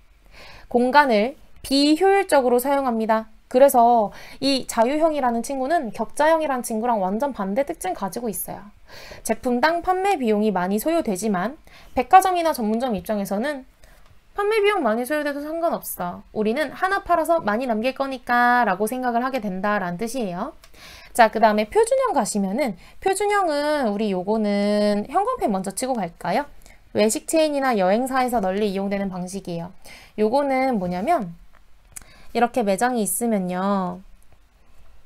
공간을 비효율적으로 사용합니다. 그래서 이 자유형이라는 친구는 격자형이라는 친구랑 완전 반대 특징 가지고 있어요. 제품당 판매 비용이 많이 소요되지만 백화점이나 전문점 입장에서는 판매 비용 많이 소요돼도 상관없어. 우리는 하나 팔아서 많이 남길 거니까 라고 생각을 하게 된다라는 뜻이에요. 자, 그 다음에 표준형 가시면은 표준형은 우리 요거는 형광펜 먼저 치고 갈까요? 외식 체인이나 여행사에서 널리 이용되는 방식이에요. 요거는 뭐냐면 이렇게 매장이 있으면요.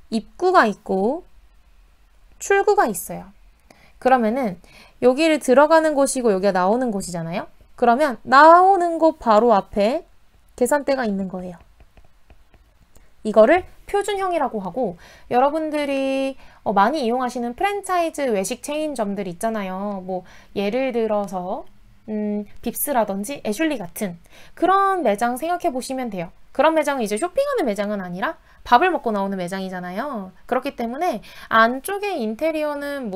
입구가 있고 출구가 있어요. 그러면은 여기를 들어가는 곳이고 여기가 나오는 곳이잖아요. 그러면 나오는 곳 바로 앞에 계산대가 있는 거예요. 이거를 표준형이라고 하고 여러분들이 많이 이용하시는 프랜차이즈 외식 체인점들 있잖아요. 뭐 예를 들어서 빕스라든지 애슐리 같은 그런 매장 생각해 보시면 돼요. 그런 매장은 이제 쇼핑하는 매장은 아니라 밥을 먹고 나오는 매장이잖아요. 그렇기 때문에 안쪽에 인테리어는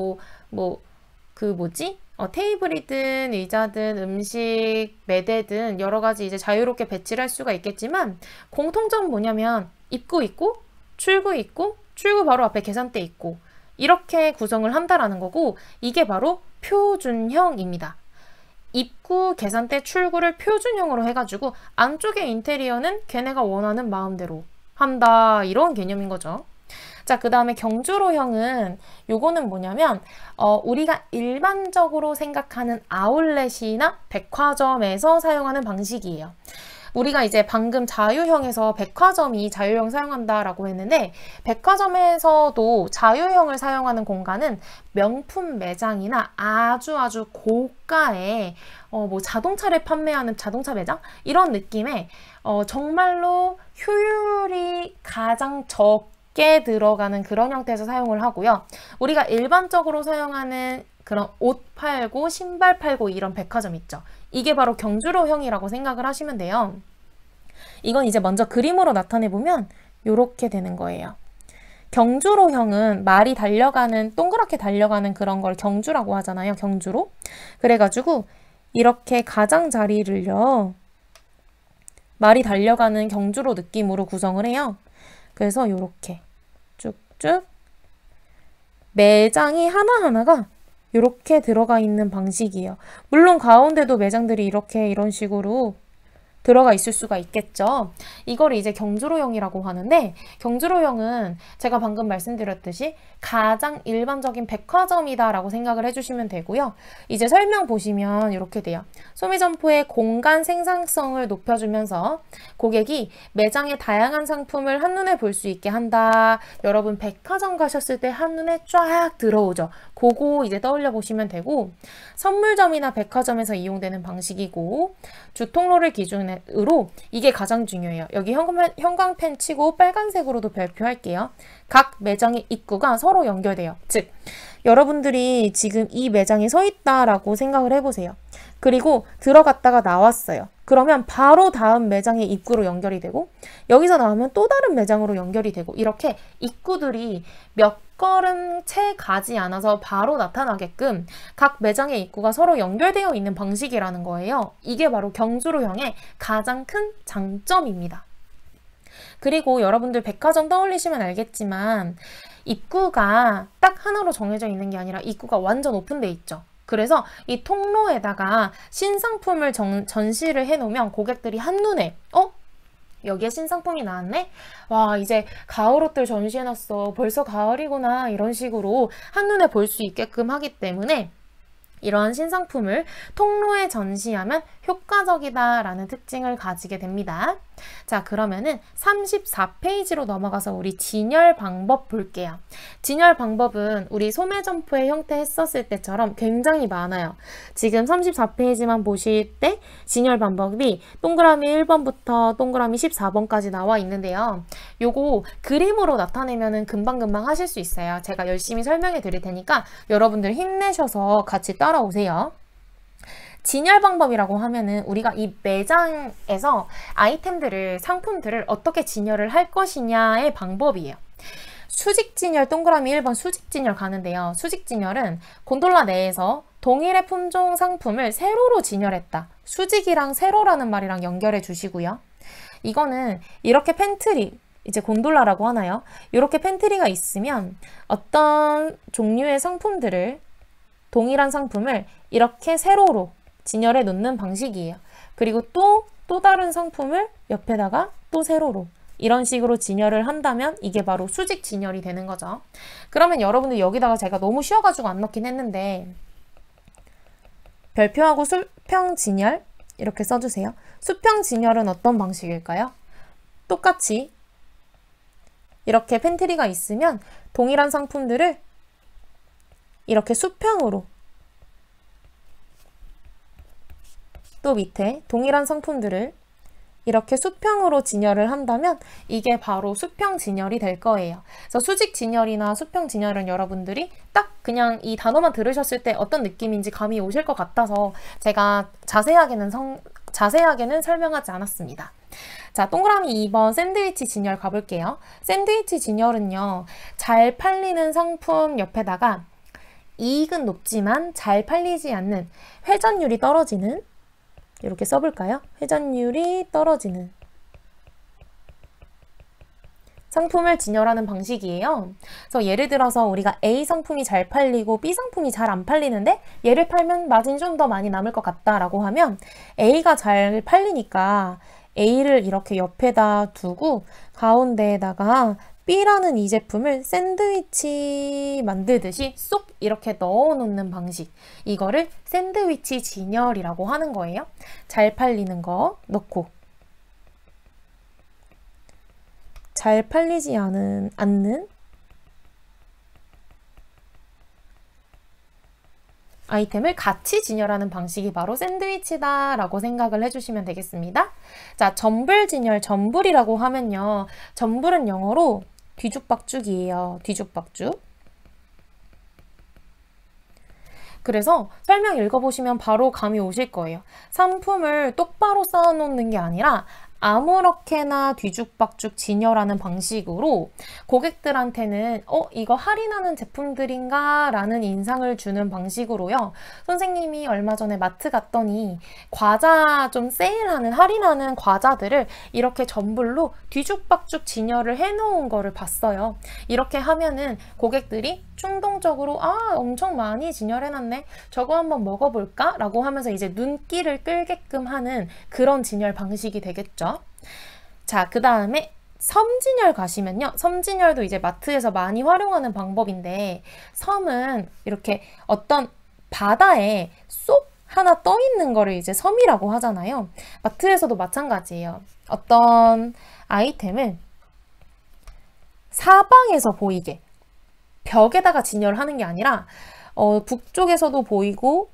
테이블이든 의자든 음식, 매대든 여러 가지 이제 자유롭게 배치를 할 수가 있겠지만 공통점은 뭐냐면 입구 있고 출구 있고 출구 바로 앞에 계산대 있고 이렇게 구성을 한다라는 거고 이게 바로 표준형입니다. 입구, 계산대, 출구를 표준형으로 해가지고 안쪽의 인테리어는 걔네가 원하는 마음대로 한다 이런 개념인 거죠. 자, 그 다음에 경주로형은 요거는 뭐냐면 우리가 일반적으로 생각하는 아울렛이나 백화점에서 사용하는 방식이에요. 우리가 이제 방금 자유형에서 백화점이 자유형 사용한다라고 했는데 백화점에서도 자유형을 사용하는 공간은 명품 매장이나 아주 고가의 자동차를 판매하는 자동차 매장? 이런 느낌의 정말로 효율이 가장 적게 들어가는 그런 형태에서 사용을 하고요. 우리가 일반적으로 사용하는 그런 옷 팔고 신발 팔고 이런 백화점 있죠. 이게 바로 경주로형이라고 생각을 하시면 돼요. 이건 이제 먼저 그림으로 나타내보면 이렇게 되는 거예요. 경주로형은 말이 달려가는 동그랗게 달려가는 그런 걸 경주라고 하잖아요. 경주로. 그래가지고 이렇게 가장자리를요. 말이 달려가는 경주로 느낌으로 구성을 해요. 그래서 이렇게 쭉쭉 매장이 하나하나가 이렇게 들어가 있는 방식이에요. 물론 가운데도 매장들이 이런 식으로 들어가 있을 수가 있겠죠. 이걸 이제 경주로형이라고 하는데 경주로형은 제가 방금 말씀드렸듯이 가장 일반적인 백화점이다라고 생각을 해주시면 되고요. 이제 설명 보시면 이렇게 돼요. 소매점포의 공간 생산성을 높여주면서 고객이 매장의 다양한 상품을 한눈에 볼 수 있게 한다. 여러분 백화점 가셨을 때 한눈에 쫙 들어오죠. 그거 이제 떠올려 보시면 되고 선물점이나 백화점에서 이용되는 방식이고 주통로를 기준으로 이게 가장 중요해요. 여기 형광펜 치고 빨간색으로도 발표할게요. 각 매장의 입구가 서로 연결돼요. 즉 여러분들이 지금 이 매장에 서 있다라고 생각을 해보세요. 그리고 들어갔다가 나왔어요. 그러면 바로 다음 매장의 입구로 연결이 되고 여기서 나오면 또 다른 매장으로 연결이 되고 이렇게 입구들이 몇 걸음 채 가지 않아서 바로 나타나게끔 각 매장의 입구가 서로 연결되어 있는 방식이라는 거예요. 이게 바로 경주로형의 가장 큰 장점입니다. 그리고 여러분들 백화점 떠올리시면 알겠지만 입구가 딱 하나로 정해져 있는 게 아니라 입구가 완전 오픈돼 있죠. 그래서 이 통로에다가 신상품을 전시를 해놓으면 고객들이 한눈에 여기에 신상품이 나왔네? 와, 이제 가을 옷들 전시해놨어. 벌써 가을이구나. 이런 식으로 한눈에 볼 수 있게끔 하기 때문에 이러한 신상품을 통로에 전시하면 효과적이다라는 특징을 가지게 됩니다. 자, 그러면은 34페이지로 넘어가서 우리 진열 방법 볼게요. 진열 방법은 우리 소매점포의 형태 했었을 때처럼 굉장히 많아요. 지금 34페이지만 보실 때 진열 방법이 동그라미 1번부터 동그라미 14번까지 나와 있는데요. 요거 그림으로 나타내면은 금방금방 하실 수 있어요. 제가 열심히 설명해 드릴 테니까 여러분들 힘내셔서 같이 따라오세요. 진열 방법이라고 하면은 우리가 이 매장에서 아이템들을, 상품들을 어떻게 진열을 할 것이냐의 방법이에요. 수직 진열, 동그라미 1번 수직 진열 가는데요. 수직 진열은 곤돌라 내에서 동일의 품종 상품을 세로로 진열했다. 수직이랑 세로라는 말이랑 연결해 주시고요. 이거는 이렇게 팬트리, 이제 곤돌라라고 하나요? 이렇게 팬트리가 있으면 어떤 종류의 상품들을, 동일한 상품을 이렇게 세로로 진열해 놓는 방식이에요. 그리고 또 또 다른 상품을 옆에다가 또 세로로 이런 식으로 진열을 한다면 이게 바로 수직 진열이 되는 거죠. 그러면 여러분들 여기다가 제가 너무 쉬워가지고 안 넣긴 했는데 별표하고 수평 진열 이렇게 써주세요. 수평 진열은 어떤 방식일까요? 똑같이 이렇게 팬트리가 있으면 동일한 상품들을 이렇게 수평으로 또 밑에 동일한 상품들을 이렇게 수평으로 진열을 한다면 이게 바로 수평 진열이 될 거예요. 그래서 수직 진열이나 수평 진열은 여러분들이 딱 그냥 이 단어만 들으셨을 때 어떤 느낌인지 감이 오실 것 같아서 제가 자세하게는 설명하지 않았습니다. 자, 동그라미 2번 샌드위치 진열 가볼게요. 샌드위치 진열은요, 잘 팔리는 상품 옆에다가 이익은 높지만 잘 팔리지 않는 회전율이 떨어지는 이렇게 써볼까요? 회전율이 떨어지는 상품을 진열하는 방식이에요. 그래서 예를 들어서 우리가 A 상품이 잘 팔리고 B 상품이 잘 안 팔리는데 얘를 팔면 마진이 좀 더 많이 남을 것 같다라고 하면 A가 잘 팔리니까 A를 이렇게 옆에다 두고 가운데에다가 B라는 이 제품을 샌드위치 만들듯이 쏙 이렇게 넣어 놓는 방식. 이거를 샌드위치 진열이라고 하는 거예요. 잘 팔리는 거 넣고 잘 팔리지 않는 아이템을 같이 진열하는 방식이 바로 샌드위치다 라고 생각을 해주시면 되겠습니다. 자, 점불 진열, 점불이라고 하면요. 점불은 영어로 뒤죽박죽이에요. 뒤죽박죽. 그래서 설명 읽어보시면 바로 감이 오실 거예요. 상품을 똑바로 쌓아놓는 게 아니라 아무렇게나 뒤죽박죽 진열하는 방식으로 고객들한테는 이거 할인하는 제품들인가? 라는 인상을 주는 방식으로요. 선생님이 얼마 전에 마트 갔더니 과자 좀 세일하는, 할인하는 과자들을 이렇게 점불로 뒤죽박죽 진열을 해놓은 거를 봤어요. 이렇게 하면은 고객들이 충동적으로 엄청 많이 진열해놨네. 저거 한번 먹어볼까? 라고 하면서 이제 눈길을 끌게끔 하는 그런 진열 방식이 되겠죠. 자, 그 다음에 섬진열 가시면요. 섬진열도 이제 마트에서 많이 활용하는 방법인데 섬은 이렇게 어떤 바다에 쏙 하나 떠 있는 거를 이제 섬이라고 하잖아요. 마트에서도 마찬가지예요. 어떤 아이템을 사방에서 보이게 벽에다가 진열하는 게 아니라 북쪽에서도 보이고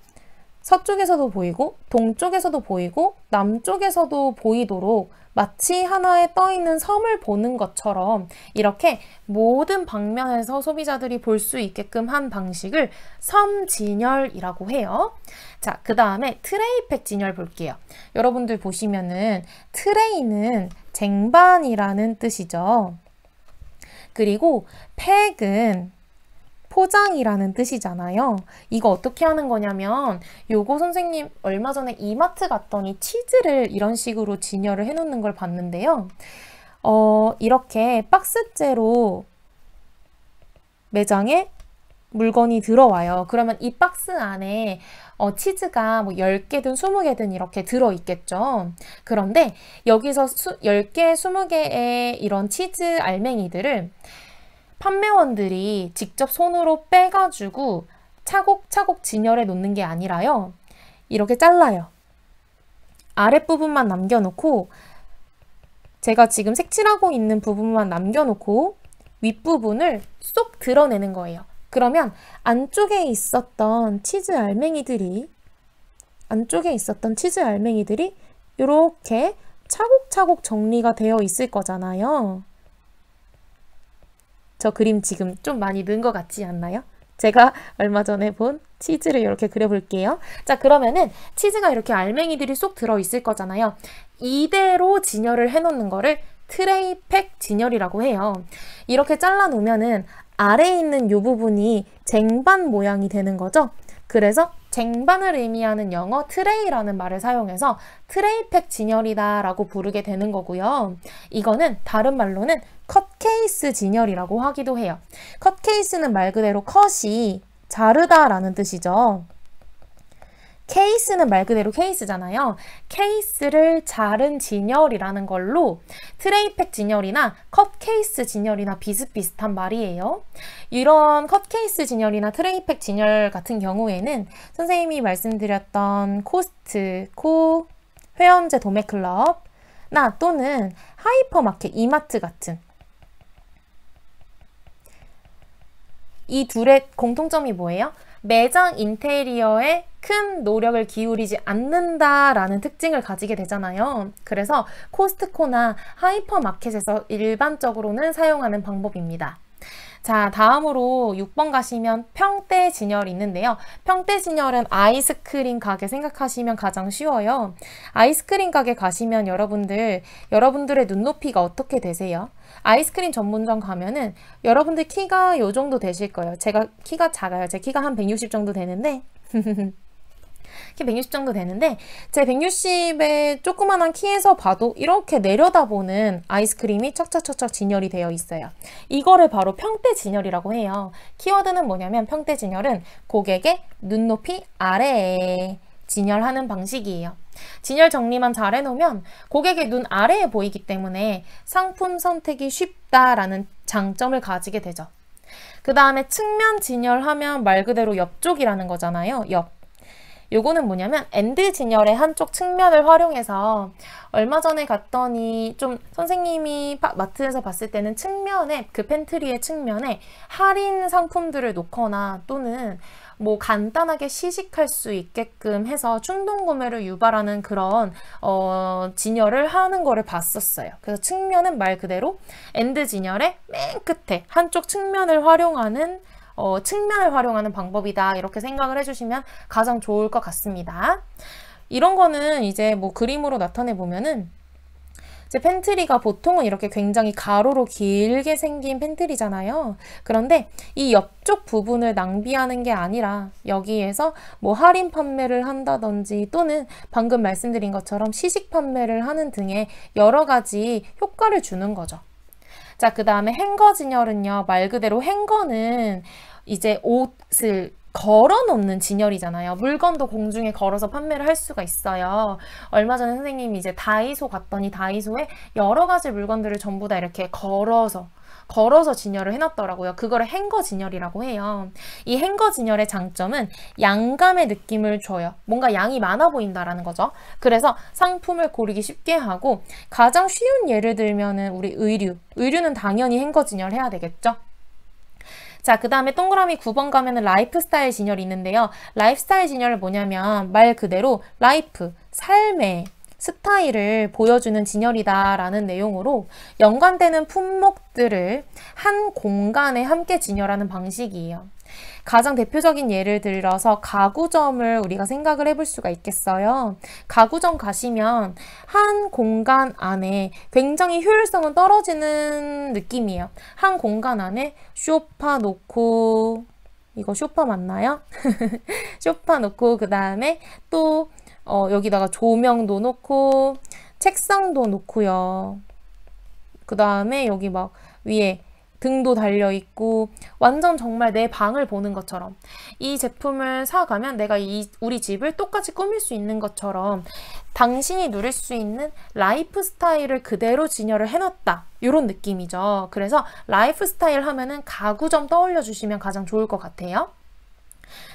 서쪽에서도 보이고 동쪽에서도 보이고 남쪽에서도 보이도록 마치 하나에 떠있는 섬을 보는 것처럼 이렇게 모든 방면에서 소비자들이 볼 수 있게끔 한 방식을 섬진열이라고 해요. 자, 그 다음에 트레이팩 진열 볼게요. 여러분들 보시면은 트레이는 쟁반이라는 뜻이죠. 그리고 팩은 포장이라는 뜻이잖아요. 이거 어떻게 하는 거냐면 요거 선생님 얼마 전에 이마트 갔더니 치즈를 이런 식으로 진열을 해놓는 걸 봤는데요. 이렇게 박스째로 매장에 물건이 들어와요. 그러면 이 박스 안에 치즈가 뭐 10개든 20개든 이렇게 들어있겠죠. 그런데 여기서 10개, 20개의 이런 치즈 알맹이들을 판매원들이 직접 손으로 빼가지고 차곡차곡 진열해 놓는 게 아니라요. 이렇게 잘라요. 아랫부분만 남겨놓고 제가 지금 색칠하고 있는 부분만 남겨놓고 윗부분을 쏙 드러내는 거예요. 그러면 안쪽에 있었던 치즈 알맹이들이 이렇게 차곡차곡 정리가 되어 있을 거잖아요. 저 그림 지금 좀 많이 넣은 것 같지 않나요? 제가 얼마 전에 본 치즈를 이렇게 그려볼게요. 자, 그러면은 치즈가 이렇게 알맹이들이 쏙 들어있을 거잖아요. 이대로 진열을 해놓는 거를 트레이팩 진열이라고 해요. 이렇게 잘라놓으면은 아래에 있는 이 부분이 쟁반 모양이 되는 거죠. 그래서 쟁반을 의미하는 영어 트레이라는 말을 사용해서 트레이팩 진열이다 라고 부르게 되는 거고요. 이거는 다른 말로는 컷케이스 진열이라고 하기도 해요. 컷케이스는 말 그대로 컷이 자르다 라는 뜻이죠. 케이스는 말 그대로 케이스잖아요. 케이스를 자른 진열이라는 걸로 트레이팩 진열이나 컷 케이스 진열이나 비슷비슷한 말이에요. 이런 컷 케이스 진열이나 트레이팩 진열 같은 경우에는 선생님이 말씀드렸던 코스트코, 회원제 도매클럽 나 또는 하이퍼마켓, 이마트 같은 이 둘의 공통점이 뭐예요? 매장 인테리어에 큰 노력을 기울이지 않는다라는 특징을 가지게 되잖아요. 그래서 코스트코나 하이퍼마켓에서 일반적으로는 사용하는 방법입니다. 자, 다음으로 6번 가시면 평대 진열이 있는데요. 평대 진열은 아이스크림 가게 생각하시면 가장 쉬워요. 아이스크림 가게 가시면 여러분들의 눈높이가 어떻게 되세요? 아이스크림 전문점 가면은 여러분들 키가 요 정도 되실 거예요. 제가 키가 작아요. 제 키가 한 160 정도 되는데 키 160 정도 되는데 제 160의 조그만한 키에서 봐도 이렇게 내려다보는 아이스크림이 척척척척 진열이 되어 있어요. 이거를 바로 평대 진열이라고 해요. 키워드는 뭐냐면 평대 진열은 고객의 눈높이 아래에 진열하는 방식이에요. 진열 정리만 잘 해놓으면 고객의 눈 아래에 보이기 때문에 상품 선택이 쉽다라는 장점을 가지게 되죠. 그 다음에 측면 진열하면 말 그대로 옆쪽이라는 거잖아요. 옆. 요거는 뭐냐면 엔드 진열의 한쪽 측면을 활용해서 얼마 전에 갔더니 좀 선생님이 마트에서 봤을 때는 측면에 그 팬트리의 측면에 할인 상품들을 놓거나 또는 뭐 간단하게 시식할 수 있게끔 해서 충동 구매를 유발하는 그런 진열을 하는 거를 봤었어요. 그래서 측면은 말 그대로 엔드 진열의 맨 끝에 한쪽 측면을 활용하는 방법이다. 이렇게 생각을 해주시면 가장 좋을 것 같습니다. 이런 거는 이제 뭐 그림으로 나타내 보면은 제 팬트리가 보통은 이렇게 굉장히 가로로 길게 생긴 팬트리잖아요. 그런데 이 옆쪽 부분을 낭비하는 게 아니라 여기에서 뭐 할인 판매를 한다든지 또는 방금 말씀드린 것처럼 시식 판매를 하는 등의 여러 가지 효과를 주는 거죠. 자, 그 다음에 행거 진열은요. 말 그대로 행거는 이제 옷을 걸어 놓는 진열이잖아요. 물건도 공중에 걸어서 판매를 할 수가 있어요. 얼마 전에 선생님이 이제 다이소 갔더니 다이소에 여러 가지 물건들을 전부 다 이렇게 걸어서 진열을 해놨더라고요. 그거를 행거 진열이라고 해요. 이 행거 진열의 장점은 양감의 느낌을 줘요. 뭔가 양이 많아 보인다라는 거죠. 그래서 상품을 고르기 쉽게 하고 가장 쉬운 예를 들면은 우리 의류는 당연히 행거 진열해야 되겠죠. 자, 그 다음에 동그라미 9번 가면은 라이프스타일 진열이 있는데요. 라이프스타일 진열은 뭐냐면 말 그대로 라이프, 삶의 스타일을 보여주는 진열이다라는 내용으로 연관되는 품목들을 한 공간에 함께 진열하는 방식이에요. 가장 대표적인 예를 들어서 가구점을 우리가 생각을 해볼 수가 있겠어요. 가구점 가시면 한 공간 안에 굉장히 효율성은 떨어지는 느낌이에요. 한 공간 안에 소파 놓고, 이거 소파 맞나요? 소파 놓고 그 다음에 또 여기다가 조명도 놓고 책상도 놓고요. 그 다음에 여기 막 위에 등도 달려있고 완전 정말 내 방을 보는 것처럼 이 제품을 사가면 내가 우리 집을 똑같이 꾸밀 수 있는 것처럼 당신이 누릴 수 있는 라이프 스타일을 그대로 진열을 해놨다. 이런 느낌이죠. 그래서 라이프 스타일 하면은 가구점 떠올려 주시면 가장 좋을 것 같아요.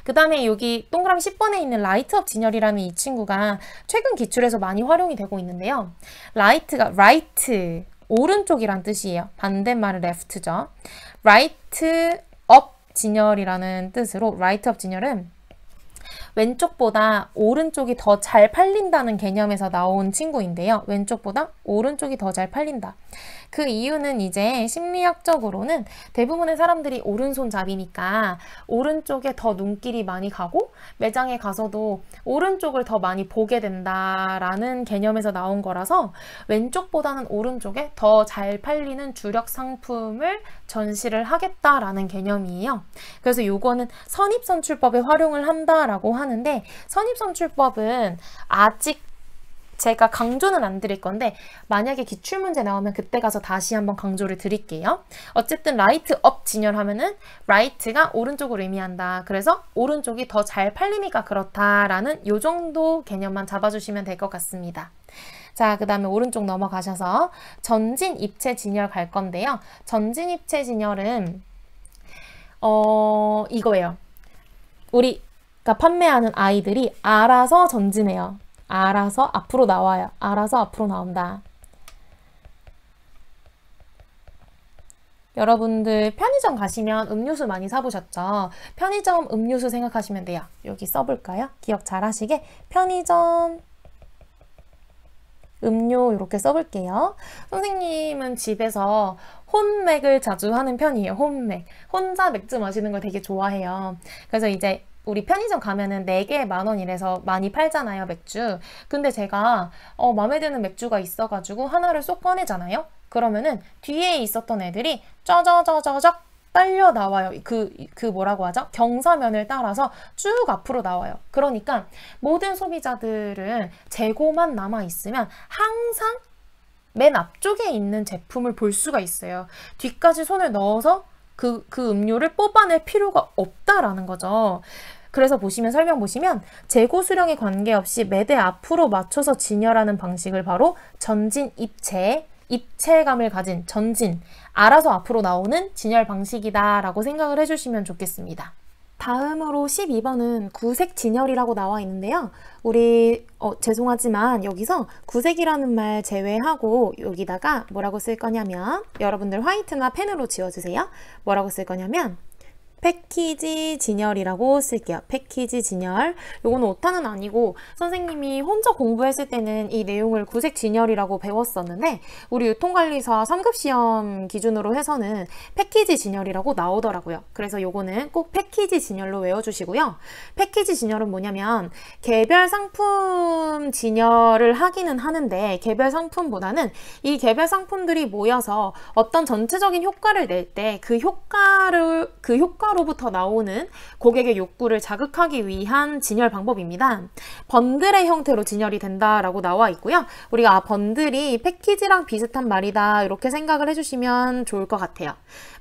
그 다음에 여기 동그라미 10번에 있는 라이트업 진열이라는 이 친구가 최근 기출에서 많이 활용이 되고 있는데요. 라이트가 라이트, 오른쪽이란 뜻이에요. 반대말은 left죠. 라이트 업 진열이라는 뜻으로 라이트업 진열은 왼쪽보다 오른쪽이 더 잘 팔린다는 개념에서 나온 친구인데요. 왼쪽보다 오른쪽이 더 잘 팔린다. 그 이유는 이제 심리학적으로는 대부분의 사람들이 오른손잡이니까 오른쪽에 더 눈길이 많이 가고 매장에 가서도 오른쪽을 더 많이 보게 된다라는 개념에서 나온 거라서 왼쪽보다는 오른쪽에 더 잘 팔리는 주력 상품을 전시를 하겠다라는 개념이에요. 그래서 요거는 선입선출법에 활용을 한다라고 하는데 선입선출법은 아직 제가 강조는 안 드릴 건데 만약에 기출문제 나오면 그때 가서 다시 한번 강조를 드릴게요. 어쨌든 라이트 업 진열하면은 라이트가 오른쪽을 의미한다. 그래서 오른쪽이 더 잘 팔리니까 그렇다라는 요 정도 개념만 잡아주시면 될 것 같습니다. 자, 그 다음에 오른쪽 넘어가셔서 전진 입체 진열 갈 건데요. 전진 입체 진열은 이거예요. 우리가 판매하는 아이들이 알아서 전진해요. 알아서 앞으로 나와요. 알아서 앞으로 나온다. 여러분들 편의점 가시면 음료수 많이 사보셨죠? 편의점 음료수 생각하시면 돼요. 여기 써볼까요? 기억 잘 하시게 편의점 음료 이렇게 써볼게요. 선생님은 집에서 홈맥을 자주 하는 편이에요. 홈맥. 혼자 맥주 마시는 걸 되게 좋아해요. 그래서 이제 우리 편의점 가면은 4개에 10,000원 이래서 많이 팔잖아요, 맥주. 근데 제가 마음에 드는 맥주가 있어가지고 하나를 쏙 꺼내잖아요. 그러면은 뒤에 있었던 애들이 쩌저저저적 딸려 나와요. 뭐라고 하죠? 경사면을 따라서 쭉 앞으로 나와요. 그러니까 모든 소비자들은 재고만 남아 있으면 항상 맨 앞쪽에 있는 제품을 볼 수가 있어요. 뒤까지 손을 넣어서 그 음료를 뽑아낼 필요가 없다라는 거죠. 그래서 설명 보시면 재고 수량에 관계없이 매대 앞으로 맞춰서 진열하는 방식을 바로 전진 입체감을 가진 전진, 알아서 앞으로 나오는 진열 방식이다 라고 생각을 해주시면 좋겠습니다. 다음으로 12번은 구색 진열이라고 나와 있는데요. 우리 죄송하지만 여기서 구색이라는 말 제외하고 여기다가 뭐라고 쓸 거냐면 여러분들 화이트나 펜으로 지워주세요. 뭐라고 쓸 거냐면 패키지 진열이라고 쓸게요. 패키지 진열. 요거는 오타는 아니고 선생님이 혼자 공부했을 때는 이 내용을 구색 진열이라고 배웠었는데 우리 유통관리사 3급 시험 기준으로 해서는 패키지 진열이라고 나오더라고요. 그래서 요거는 꼭 패키지 진열로 외워주시고요. 패키지 진열은 뭐냐면 개별 상품 진열을 하기는 하는데 개별 상품보다는 이 개별 상품들이 모여서 어떤 전체적인 효과를 낼 때 그 효과로부터 나오는 고객의 욕구를 자극하기 위한 진열 방법입니다. 번들의 형태로 진열이 된다라고 나와 있고요. 우리가 번들이 패키지랑 비슷한 말이다 이렇게 생각을 해주시면 좋을 것 같아요.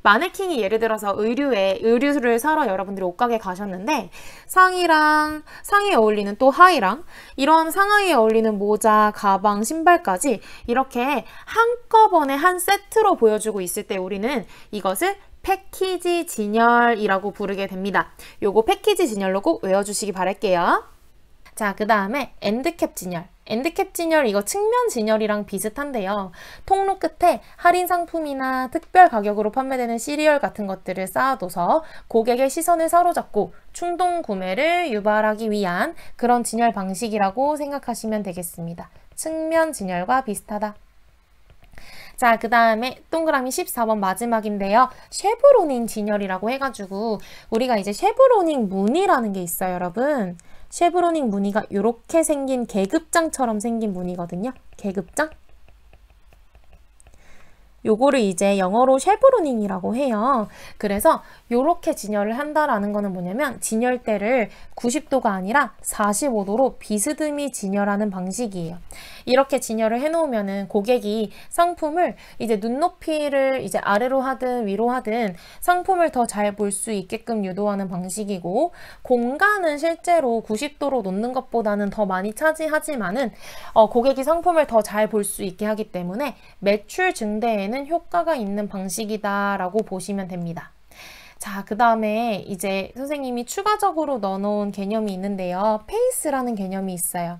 마네킹이 예를 들어서 의류를 사러 여러분들이 옷가게 가셨는데 상의에 어울리는 또 하의랑 이런 상하이에 어울리는 모자, 가방, 신발까지 이렇게 한꺼번에 한 세트로 보여주고 있을 때 우리는 이것을 패키지 진열이라고 부르게 됩니다. 요거 패키지 진열로 꼭 외워주시기 바랄게요. 자, 그 다음에 엔드캡 진열. 엔드캡 진열 이거 측면 진열이랑 비슷한데요. 통로 끝에 할인 상품이나 특별 가격으로 판매되는 시리얼 같은 것들을 쌓아둬서 고객의 시선을 사로잡고 충동 구매를 유발하기 위한 그런 진열 방식이라고 생각하시면 되겠습니다. 측면 진열과 비슷하다. 자, 그 다음에 동그라미 14번 마지막인데요. 쉐브로닝 진열이라고 해가지고 우리가 이제 쉐브로닝 무늬라는 게 있어요, 여러분. 쉐브로닝 무늬가 이렇게 생긴 계급장처럼 생긴 무늬거든요. 계급장. 요거를 이제 영어로 쉐브로닝이라고 해요. 그래서 요렇게 진열을 한다라는 거는 뭐냐면 진열대를 90도가 아니라 45도로 비스듬히 진열하는 방식이에요. 이렇게 진열을 해놓으면은 고객이 상품을 이제 눈높이를 이제 아래로 하든 위로 하든 상품을 더 잘 볼 수 있게끔 유도하는 방식이고 공간은 실제로 90도로 놓는 것보다는 더 많이 차지하지만은 고객이 상품을 더 잘 볼 수 있게 하기 때문에 매출 증대에는 효과가 있는 방식이다라고 보시면 됩니다. 자, 그 다음에 이제 선생님이 추가적으로 넣어놓은 개념이 있는데요. 페이스라는 개념이 있어요.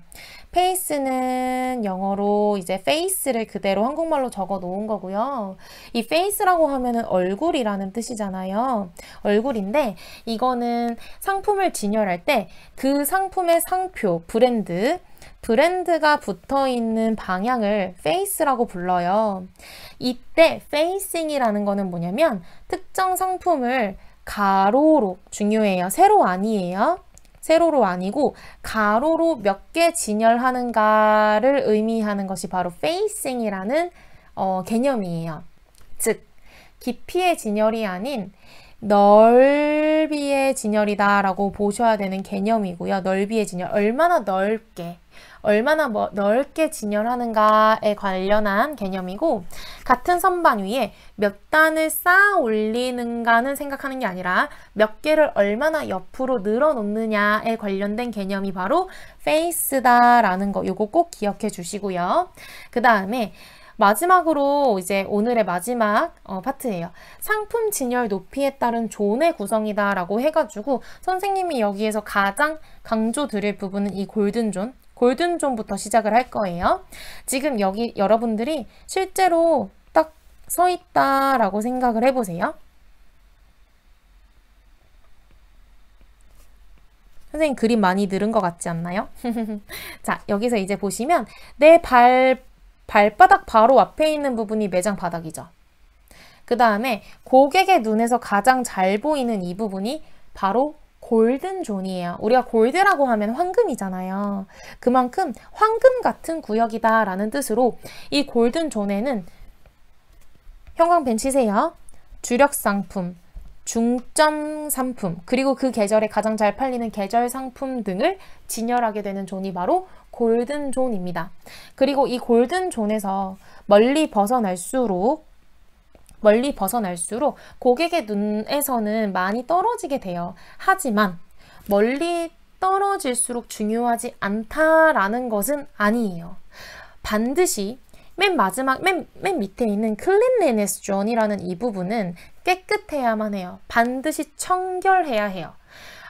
페이스는 영어로 이제 페이스를 그대로 한국말로 적어 놓은 거고요. 이 페이스라고 하면은 얼굴이라는 뜻이잖아요. 얼굴인데 이거는 상품을 진열할 때 그 상품의 상표, 브랜드가 붙어 있는 방향을 페이스라고 불러요. 이때 페이싱이라는 거는 뭐냐면 특정 상품을 가로로 중요해요. 세로 아니에요. 세로로 아니고 가로로 몇 개 진열하는가를 의미하는 것이 바로 페이싱이라는 개념이에요. 즉 깊이의 진열이 아닌 넓이의 진열이다 라고 보셔야 되는 개념이고요. 넓이의 진열, 얼마나 넓게 진열하는가에 관련한 개념이고, 같은 선반 위에 몇 단을 쌓아 올리는가는 생각하는 게 아니라 몇 개를 얼마나 옆으로 늘어놓느냐에 관련된 개념이 바로 face다라는 거, 요거 꼭 기억해 주시고요. 그 다음에 마지막으로 이제 오늘의 마지막 파트예요. 상품 진열 높이에 따른 존의 구성이다 라고 해가지고 선생님이 여기에서 가장 강조 드릴 부분은 이 골든존부터 시작을 할 거예요. 지금 여기 여러분들이 실제로 딱 서 있다라고 생각을 해보세요. 선생님 그림 많이 늘은 것 같지 않나요? 자, 여기서 이제 보시면 내 발바닥 바로 앞에 있는 부분이 매장 바닥이죠. 그 다음에 고객의 눈에서 가장 잘 보이는 이 부분이 바로 골든존이에요. 우리가 골드라고 하면 황금이잖아요. 그만큼 황금 같은 구역이다 라는 뜻으로 이 골든존에는 형광펜 치세요. 주력 상품, 중점 상품, 그리고 그 계절에 가장 잘 팔리는 계절 상품 등을 진열하게 되는 존이 바로 골든존입니다. 그리고 이 골든존에서 멀리 벗어날수록 고객의 눈에서는 많이 떨어지게 돼요. 하지만 멀리 떨어질수록 중요하지 않다라는 것은 아니에요. 반드시 맨 밑에 있는 클린리네스 존이라는 이 부분은 깨끗해야만 해요. 반드시 청결해야 해요.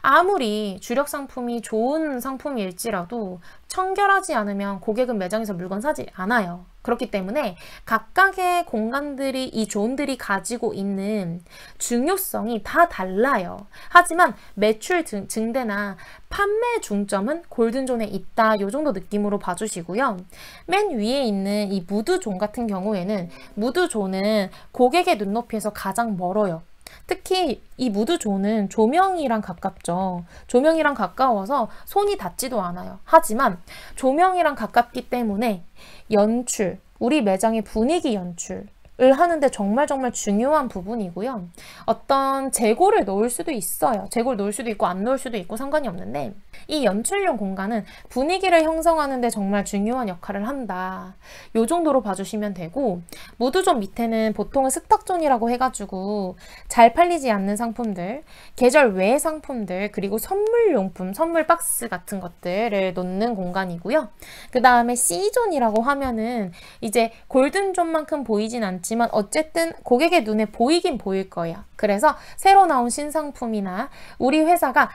아무리 주력 상품이 좋은 상품일지라도 청결하지 않으면 고객은 매장에서 물건 사지 않아요. 그렇기 때문에 각각의 공간들이 이 존들이 가지고 있는 중요성이 다 달라요. 하지만 매출 증대나 판매 중점은 골든존에 있다. 이 정도 느낌으로 봐주시고요. 맨 위에 있는 이 무드존 같은 경우에는 무드존은 고객의 눈높이에서 가장 멀어요. 특히 이 무드존은 조명이랑 가깝죠. 조명이랑 가까워서 손이 닿지도 않아요. 하지만 조명이랑 가깝기 때문에 연출, 우리 매장의 분위기 연출을 하는데 정말 중요한 부분이고요. 어떤 재고를 놓을 수도 있어요. 재고를 놓을 수도 있고 안 놓을 수도 있고 상관이 없는데 이 연출용 공간은 분위기를 형성하는데 정말 중요한 역할을 한다. 요 정도로 봐주시면 되고, 무드존 밑에는 보통은 스탁존이라고 해가지고 잘 팔리지 않는 상품들, 계절 외 상품들, 그리고 선물용품, 선물 박스 같은 것들을 놓는 공간이고요. 그 다음에 C존이라고 하면은 이제 골든존만큼 보이진 않지만 어쨌든 고객의 눈에 보이긴 보일 거예요. 그래서 새로 나온 신상품이나 우리 회사가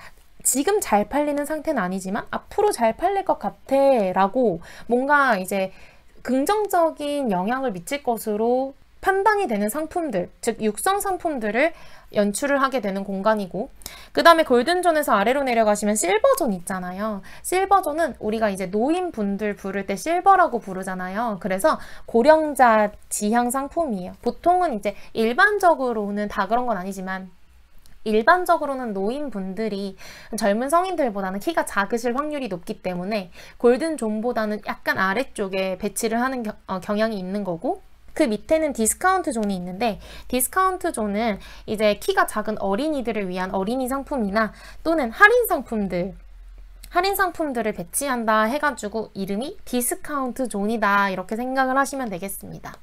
지금 잘 팔리는 상태는 아니지만 앞으로 잘 팔릴 것 같아 라고 뭔가 이제 긍정적인 영향을 미칠 것으로 판단이 되는 상품들, 즉 육성 상품들을 연출을 하게 되는 공간이고, 그 다음에 골든존에서 아래로 내려가시면 실버존 있잖아요. 실버존은 우리가 이제 노인분들 부를 때 실버라고 부르잖아요. 그래서 고령자 지향 상품이에요. 보통은 이제 일반적으로는 다 그런 건 아니지만 일반적으로는 노인분들이 젊은 성인들보다는 키가 작으실 확률이 높기 때문에 골든존보다는 약간 아래쪽에 배치를 하는 경향이 있는 거고, 그 밑에는 디스카운트 존이 있는데, 디스카운트 존은 이제 키가 작은 어린이들을 위한 어린이 상품이나 또는 할인 상품들을 배치한다 해가지고 이름이 디스카운트 존이다 이렇게 생각을 하시면 되겠습니다.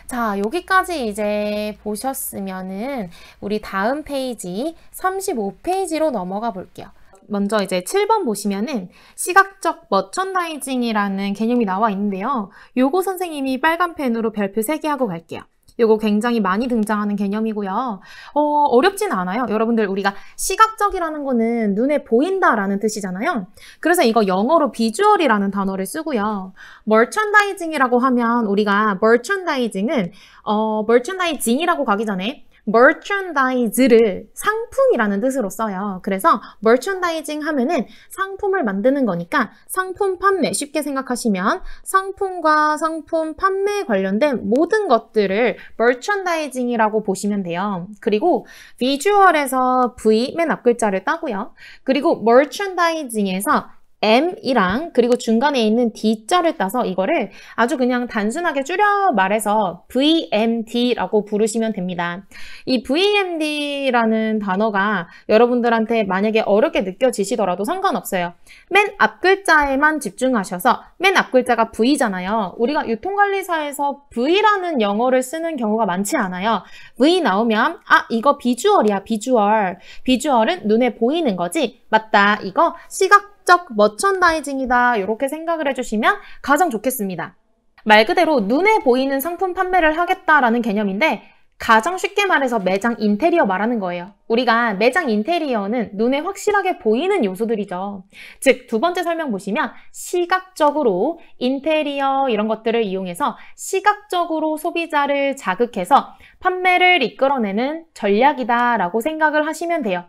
자, 여기까지 이제 보셨으면은 우리 다음 페이지 35페이지로 넘어가 볼게요. 먼저 이제 7번 보시면은 시각적 머천다이징이라는 개념이 나와 있는데요. 요거 선생님이 빨간 펜으로 별표 3개 하고 갈게요. 요거 굉장히 많이 등장하는 개념이고요. 어렵진 않아요. 여러분들, 우리가 시각적이라는 거는 눈에 보인다라는 뜻이잖아요. 그래서 이거 영어로 비주얼이라는 단어를 쓰고요. 머천다이징이라고 하면 우리가 머천다이징이라고 가기 전에 merchandise를 상품이라는 뜻으로 써요. 그래서 merchandising 하면은 상품을 만드는 거니까 상품 판매, 쉽게 생각하시면 상품과 상품 판매에 관련된 모든 것들을 merchandising이라고 보시면 돼요. 그리고 visual에서 V 맨 앞 글자를 따고요. 그리고 merchandising에서 M이랑 그리고 중간에 있는 D자를 따서 이거를 아주 그냥 단순하게 줄여 말해서 VMD라고 부르시면 됩니다. 이 VMD라는 단어가 여러분들한테 만약에 어렵게 느껴지시더라도 상관없어요. 맨 앞 글자에만 집중하셔서 맨 앞 글자가 V잖아요. 우리가 유통관리사에서 V라는 영어를 쓰는 경우가 많지 않아요. V 나오면 아 이거 비주얼이야 비주얼. 비주얼은 눈에 보이는 거지. 맞다 이거 시각적 머천다이징이다 이렇게 생각을 해주시면 가장 좋겠습니다. 말 그대로 눈에 보이는 상품 판매를 하겠다라는 개념인데 가장 쉽게 말해서 매장 인테리어 말하는 거예요. 우리가 매장 인테리어는 눈에 확실하게 보이는 요소들이죠. 즉, 두 번째 설명 보시면 시각적으로 인테리어 이런 것들을 이용해서 시각적으로 소비자를 자극해서 판매를 이끌어내는 전략이다라고 생각을 하시면 돼요.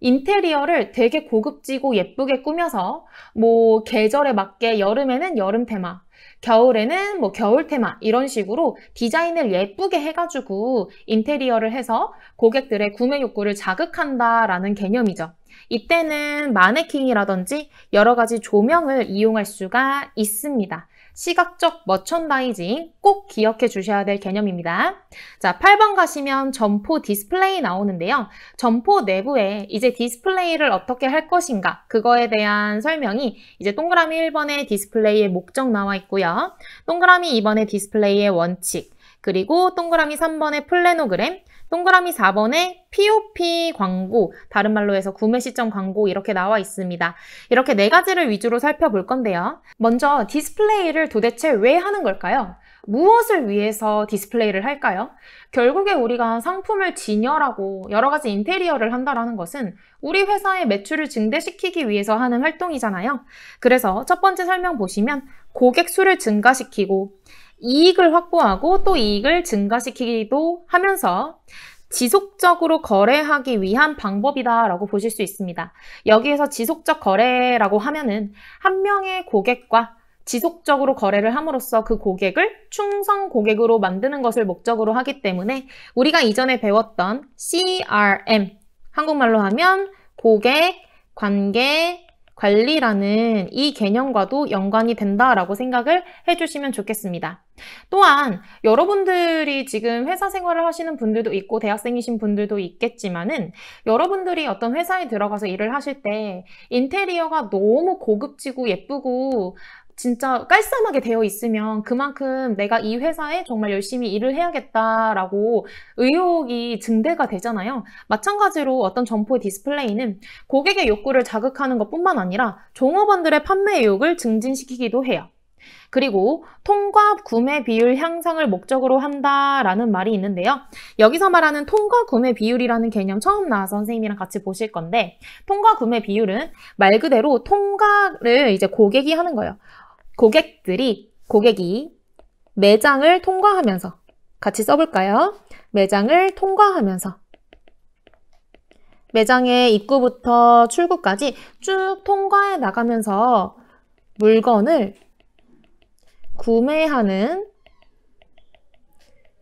인테리어를 되게 고급지고 예쁘게 꾸며서 뭐 계절에 맞게 여름에는 여름 테마, 겨울에는 뭐 겨울 테마 이런 식으로 디자인을 예쁘게 해가지고 인테리어를 해서 고객들의 구매 욕구를 자극한다라는 개념이죠. 이때는 마네킹이라든지 여러 가지 조명을 이용할 수가 있습니다. 시각적 머천다이징 꼭 기억해 주셔야 될 개념입니다. 자, 8번 가시면 점포 디스플레이 나오는데요. 점포 내부에 이제 디스플레이를 어떻게 할 것인가 그거에 대한 설명이 이제 동그라미 1번에 디스플레이의 목적 나와 있고요. 동그라미 2번에 디스플레이의 원칙, 그리고 동그라미 3번에 플래노그램, 동그라미 4번에 POP 광고, 다른 말로 해서 구매 시점 광고 이렇게 나와 있습니다. 이렇게 네 가지를 위주로 살펴볼 건데요. 먼저 디스플레이를 도대체 왜 하는 걸까요? 무엇을 위해서 디스플레이를 할까요? 결국에 우리가 상품을 진열하고 여러 가지 인테리어를 한다는 것은 우리 회사의 매출을 증대시키기 위해서 하는 활동이잖아요. 그래서 첫 번째 설명 보시면 고객 수를 증가시키고 이익을 확보하고 또 이익을 증가시키기도 하면서 지속적으로 거래하기 위한 방법이다라고 보실 수 있습니다. 여기에서 지속적 거래라고 하면은 한 명의 고객과 지속적으로 거래를 함으로써 그 고객을 충성 고객으로 만드는 것을 목적으로 하기 때문에 우리가 이전에 배웠던 CRM, 한국말로 하면 고객, 관계, 관리라는 이 개념과도 연관이 된다라고 생각을 해주시면 좋겠습니다. 또한 여러분들이 지금 회사 생활을 하시는 분들도 있고 대학생이신 분들도 있겠지만은 여러분들이 어떤 회사에 들어가서 일을 하실 때 인테리어가 너무 고급지고 예쁘고 진짜 깔쌈하게 되어 있으면 그만큼 내가 이 회사에 정말 열심히 일을 해야겠다라고 의욕이 증대가 되잖아요. 마찬가지로 어떤 점포의 디스플레이는 고객의 욕구를 자극하는 것뿐만 아니라 종업원들의 판매 의욕을 증진시키기도 해요. 그리고 통과 구매 비율 향상을 목적으로 한다라는 말이 있는데요. 여기서 말하는 통과 구매 비율이라는 개념 처음 나와서 선생님이랑 같이 보실 건데 통과 구매 비율은 말 그대로 통과를 이제 고객이 하는 거예요. 고객이 매장을 통과하면서 같이 써볼까요? 매장을 통과하면서 매장의 입구부터 출구까지 쭉 통과해 나가면서 물건을 구매하는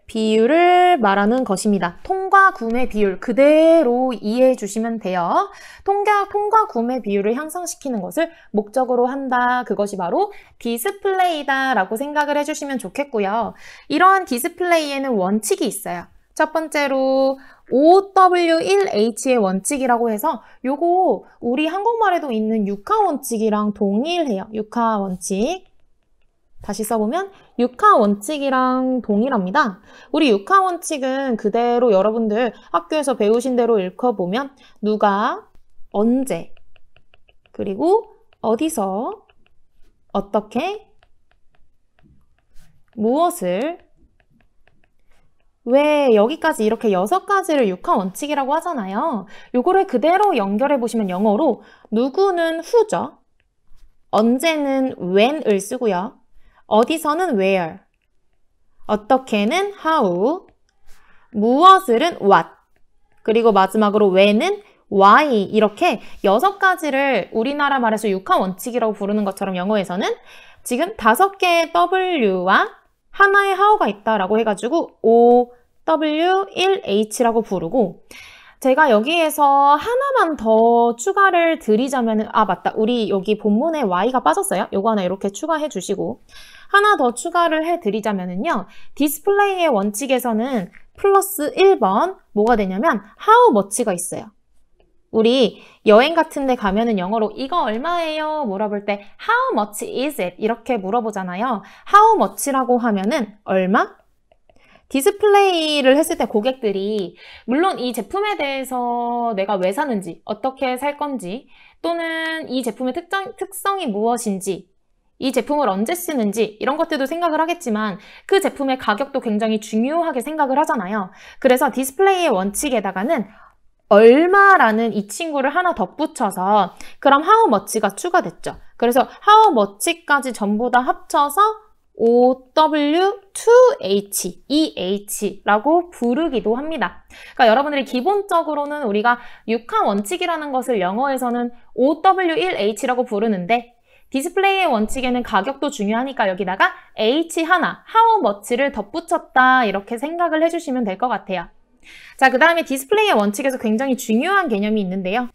비율을 말하는 것입니다. 통과 구매 비율 그대로 이해해 주시면 돼요. 통과 구매 비율을 향상시키는 것을 목적으로 한다. 그것이 바로 디스플레이다 라고 생각을 해주시면 좋겠고요. 이러한 디스플레이에는 원칙이 있어요. 첫 번째로 OW1H의 원칙이라고 해서 요거 우리 한국말에도 있는 육하 원칙이랑 동일해요. 육하 원칙. 다시 써보면 육하 원칙이랑 동일합니다. 우리 육하 원칙은 그대로 여러분들 학교에서 배우신 대로 읽어보면 누가, 언제, 그리고 어디서, 어떻게, 무엇을, 왜 여기까지 이렇게 6가지를 육하 원칙이라고 하잖아요. 요거를 그대로 연결해 보시면 영어로 누구는 who죠. 언제는 when을 쓰고요. 어디서는 where, 어떻게는 how, 무엇을은 what, 그리고 마지막으로 when은 why 이렇게 6가지를 우리나라 말에서 육하 원칙이라고 부르는 것처럼 영어에서는 지금 5개의 w와 하나의 how가 있다라고 해가지고 OW1H라고 부르고 제가 여기에서 하나만 더 추가를 드리자면은, 맞다. 우리 여기 본문에 y가 빠졌어요. 요거 하나 이렇게 추가해 주시고. 하나 더 추가를 해 드리자면은요. 디스플레이의 원칙에서는 플러스 1번 뭐가 되냐면 how much가 있어요. 우리 여행 같은 데 가면은 영어로 이거 얼마예요? 물어볼 때 how much is it? 이렇게 물어보잖아요. how much라고 하면은 얼마? 디스플레이를 했을 때 고객들이 물론 이 제품에 대해서 내가 왜 사는지, 어떻게 살 건지, 또는 이 제품의 특성이 무엇인지, 이 제품을 언제 쓰는지 이런 것들도 생각을 하겠지만 그 제품의 가격도 굉장히 중요하게 생각을 하잖아요. 그래서 디스플레이의 원칙에다가는 얼마라는 이 친구를 하나 덧붙여서 그럼 how much가 추가됐죠. 그래서 how much까지 전부 다 합쳐서 OW2H, EH라고 부르기도 합니다. 그러니까 여러분들이 기본적으로는 우리가 육하 원칙이라는 것을 영어에서는 OW1H라고 부르는데 디스플레이의 원칙에는 가격도 중요하니까 여기다가 H 하나, how much를 덧붙였다 이렇게 생각을 해주시면 될 것 같아요. 자, 그 다음에 디스플레이의 원칙에서 굉장히 중요한 개념이 있는데요.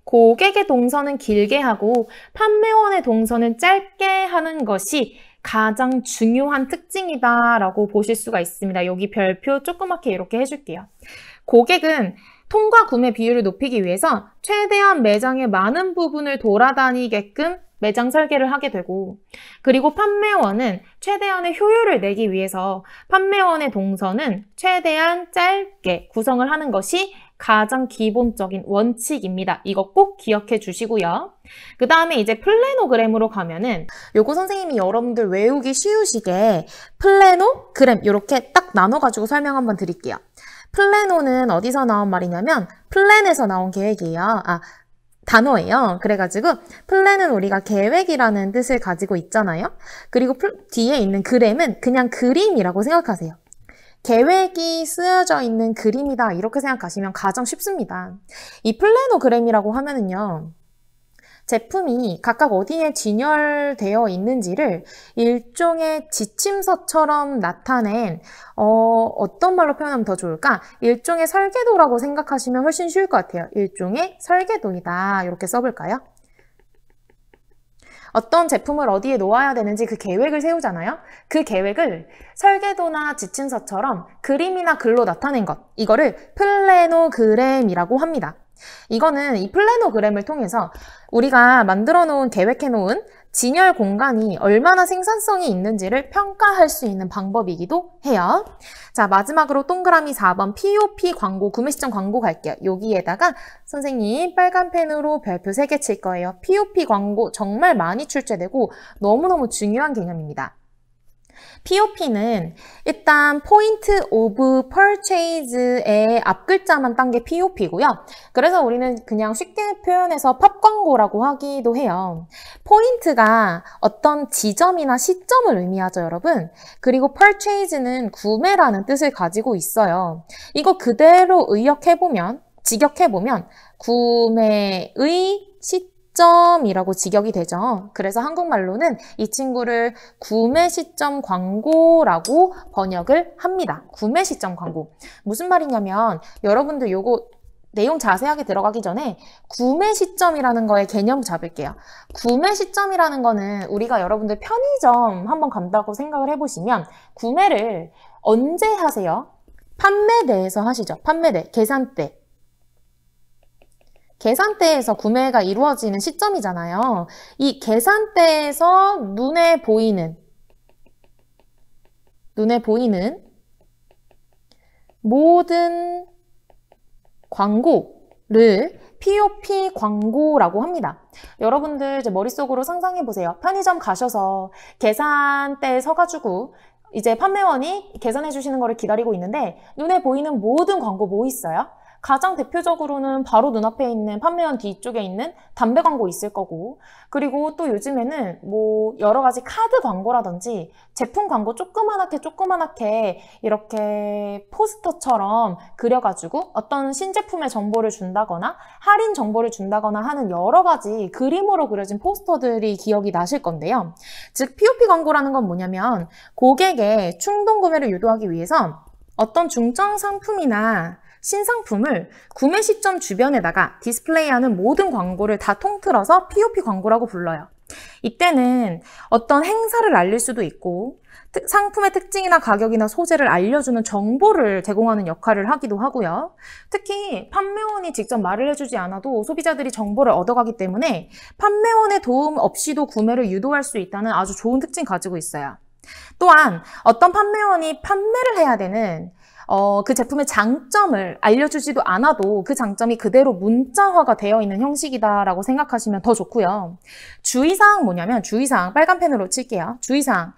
고객의 동선은 길게 하고 판매원의 동선은 짧게 하는 것이 가장 중요한 특징이다라고 보실 수가 있습니다. 여기 별표 조그맣게 이렇게 해줄게요. 고객은 통과 구매 비율을 높이기 위해서 최대한 매장의 많은 부분을 돌아다니게끔 매장 설계를 하게 되고, 그리고 판매원은 최대한의 효율을 내기 위해서 판매원의 동선은 최대한 짧게 구성을 하는 것이 가장 기본적인 원칙입니다. 이거 꼭 기억해 주시고요. 그 다음에 이제 플래노그램으로 가면은 요거 선생님이 여러분들 외우기 쉬우시게 플래노그램 이렇게 딱 나눠가지고 설명 한번 드릴게요. 플래노는 어디서 나온 말이냐면 플랜에서 나온 계획이에요. 단어예요. 그래가지고 플랜은 우리가 계획이라는 뜻을 가지고 있잖아요. 그리고 뒤에 있는 그램은 그냥 그림이라고 생각하세요. 계획이 쓰여져 있는 그림이다 이렇게 생각하시면 가장 쉽습니다. 이 플래노그램이라고 하면은요. 제품이 각각 어디에 진열되어 있는지를 일종의 지침서처럼 나타낸 어떤 말로 표현하면 더 좋을까? 일종의 설계도라고 생각하시면 훨씬 쉬울 것 같아요. 일종의 설계도이다. 이렇게 써볼까요? 어떤 제품을 어디에 놓아야 되는지 그 계획을 세우잖아요. 그 계획을 설계도나 지침서처럼 그림이나 글로 나타낸 것, 이거를 플래노그램이라고 합니다. 이거는 이 플래노그램을 통해서 우리가 만들어 놓은, 계획해 놓은 진열 공간이 얼마나 생산성이 있는지를 평가할 수 있는 방법이기도 해요. 자, 마지막으로 동그라미 4번 POP 광고, 구매 시점 광고 갈게요. 여기에다가 선생님 빨간 펜으로 별표 3개 칠 거예요. POP 광고 정말 많이 출제되고 너무너무 중요한 개념입니다. POP는 일단 Point of Purchase의 앞글자만 딴 게 POP고요. 그래서 우리는 그냥 쉽게 표현해서 팝 광고라고 하기도 해요. 포인트가 어떤 지점이나 시점을 의미하죠, 여러분. 그리고 Purchase는 구매라는 뜻을 가지고 있어요. 이거 그대로 직역해보면 구매의 시점이라고 직역이 되죠. 그래서 한국말로는 이 친구를 구매 시점 광고라고 번역을 합니다. 구매 시점 광고. 무슨 말이냐면 여러분들 요거 내용 자세하게 들어가기 전에 구매 시점이라는 거의 개념 잡을게요. 구매 시점이라는 거는 우리가 여러분들 편의점 한번 간다고 생각을 해보시면 구매를 언제 하세요? 판매대에서 하시죠. 판매대, 계산대. 계산대에서 구매가 이루어지는 시점이잖아요. 이 계산대에서 눈에 보이는 모든 광고를 POP 광고라고 합니다. 여러분들 이제 머릿속으로 상상해 보세요. 편의점 가셔서 계산대에 서가지고 이제 판매원이 계산해 주시는 거를 기다리고 있는데 눈에 보이는 모든 광고 뭐 있어요? 가장 대표적으로는 바로 눈앞에 있는 판매원 뒤쪽에 있는 담배 광고 있을 거고, 그리고 또 요즘에는 뭐 여러 가지 카드 광고라든지 제품 광고 조그만하게 이렇게 포스터처럼 그려가지고 어떤 신제품의 정보를 준다거나 할인 정보를 준다거나 하는 여러 가지 그림으로 그려진 포스터들이 기억이 나실 건데요. 즉 POP 광고라는 건 뭐냐면 고객의 충동 구매를 유도하기 위해서 어떤 중점 상품이나 신상품을 구매 시점 주변에다가 디스플레이하는 모든 광고를 다 통틀어서 POP 광고라고 불러요. 이때는 어떤 행사를 알릴 수도 있고 상품의 특징이나 가격이나 소재를 알려주는 정보를 제공하는 역할을 하기도 하고요. 특히 판매원이 직접 말을 해주지 않아도 소비자들이 정보를 얻어가기 때문에 판매원의 도움 없이도 구매를 유도할 수 있다는 아주 좋은 특징 가지고 있어요. 또한 어떤 판매원이 판매를 해야 되는 그 제품의 장점을 알려주지도 않아도 그 장점이 그대로 문자화가 되어 있는 형식이다라고 생각하시면 더 좋고요. 주의사항 뭐냐면 주의사항 빨간 펜으로 칠게요. 주의사항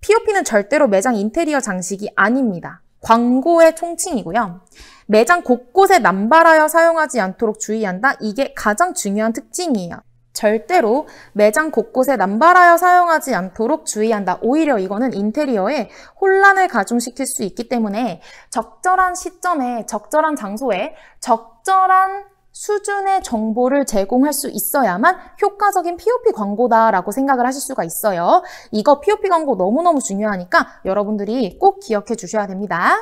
POP는 절대로 매장 인테리어 장식이 아닙니다. 광고의 총칭이고요. 매장 곳곳에 남발하여 사용하지 않도록 주의한다. 이게 가장 중요한 특징이에요. 절대로 매장 곳곳에 남발하여 사용하지 않도록 주의한다. 오히려 이거는 인테리어에 혼란을 가중시킬 수 있기 때문에 적절한 시점에 적절한 장소에 적절한 수준의 정보를 제공할 수 있어야만 효과적인 POP 광고다라고 생각을 하실 수가 있어요. 이거 POP 광고 너무너무 중요하니까 여러분들이 꼭 기억해 주셔야 됩니다.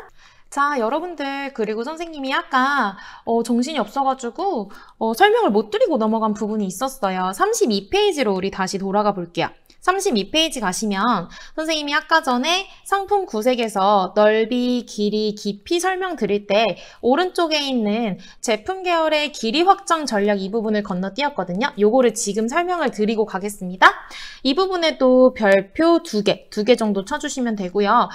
자, 여러분들 그리고 선생님이 아까 정신이 없어가지고 설명을 못 드리고 넘어간 부분이 있었어요. 32페이지로 우리 다시 돌아가 볼게요. 32페이지 가시면 선생님이 아까 전에 상품 구색에서 넓이, 길이, 깊이 설명드릴 때 오른쪽에 있는 제품 계열의 길이 확장 전략 이 부분을 건너뛰었거든요. 요거를 지금 설명을 드리고 가겠습니다. 이 부분에도 별표 2개 정도 쳐주시면 되고요.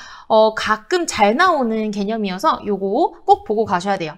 가끔 잘 나오는 개념이어서 요거 꼭 보고 가셔야 돼요.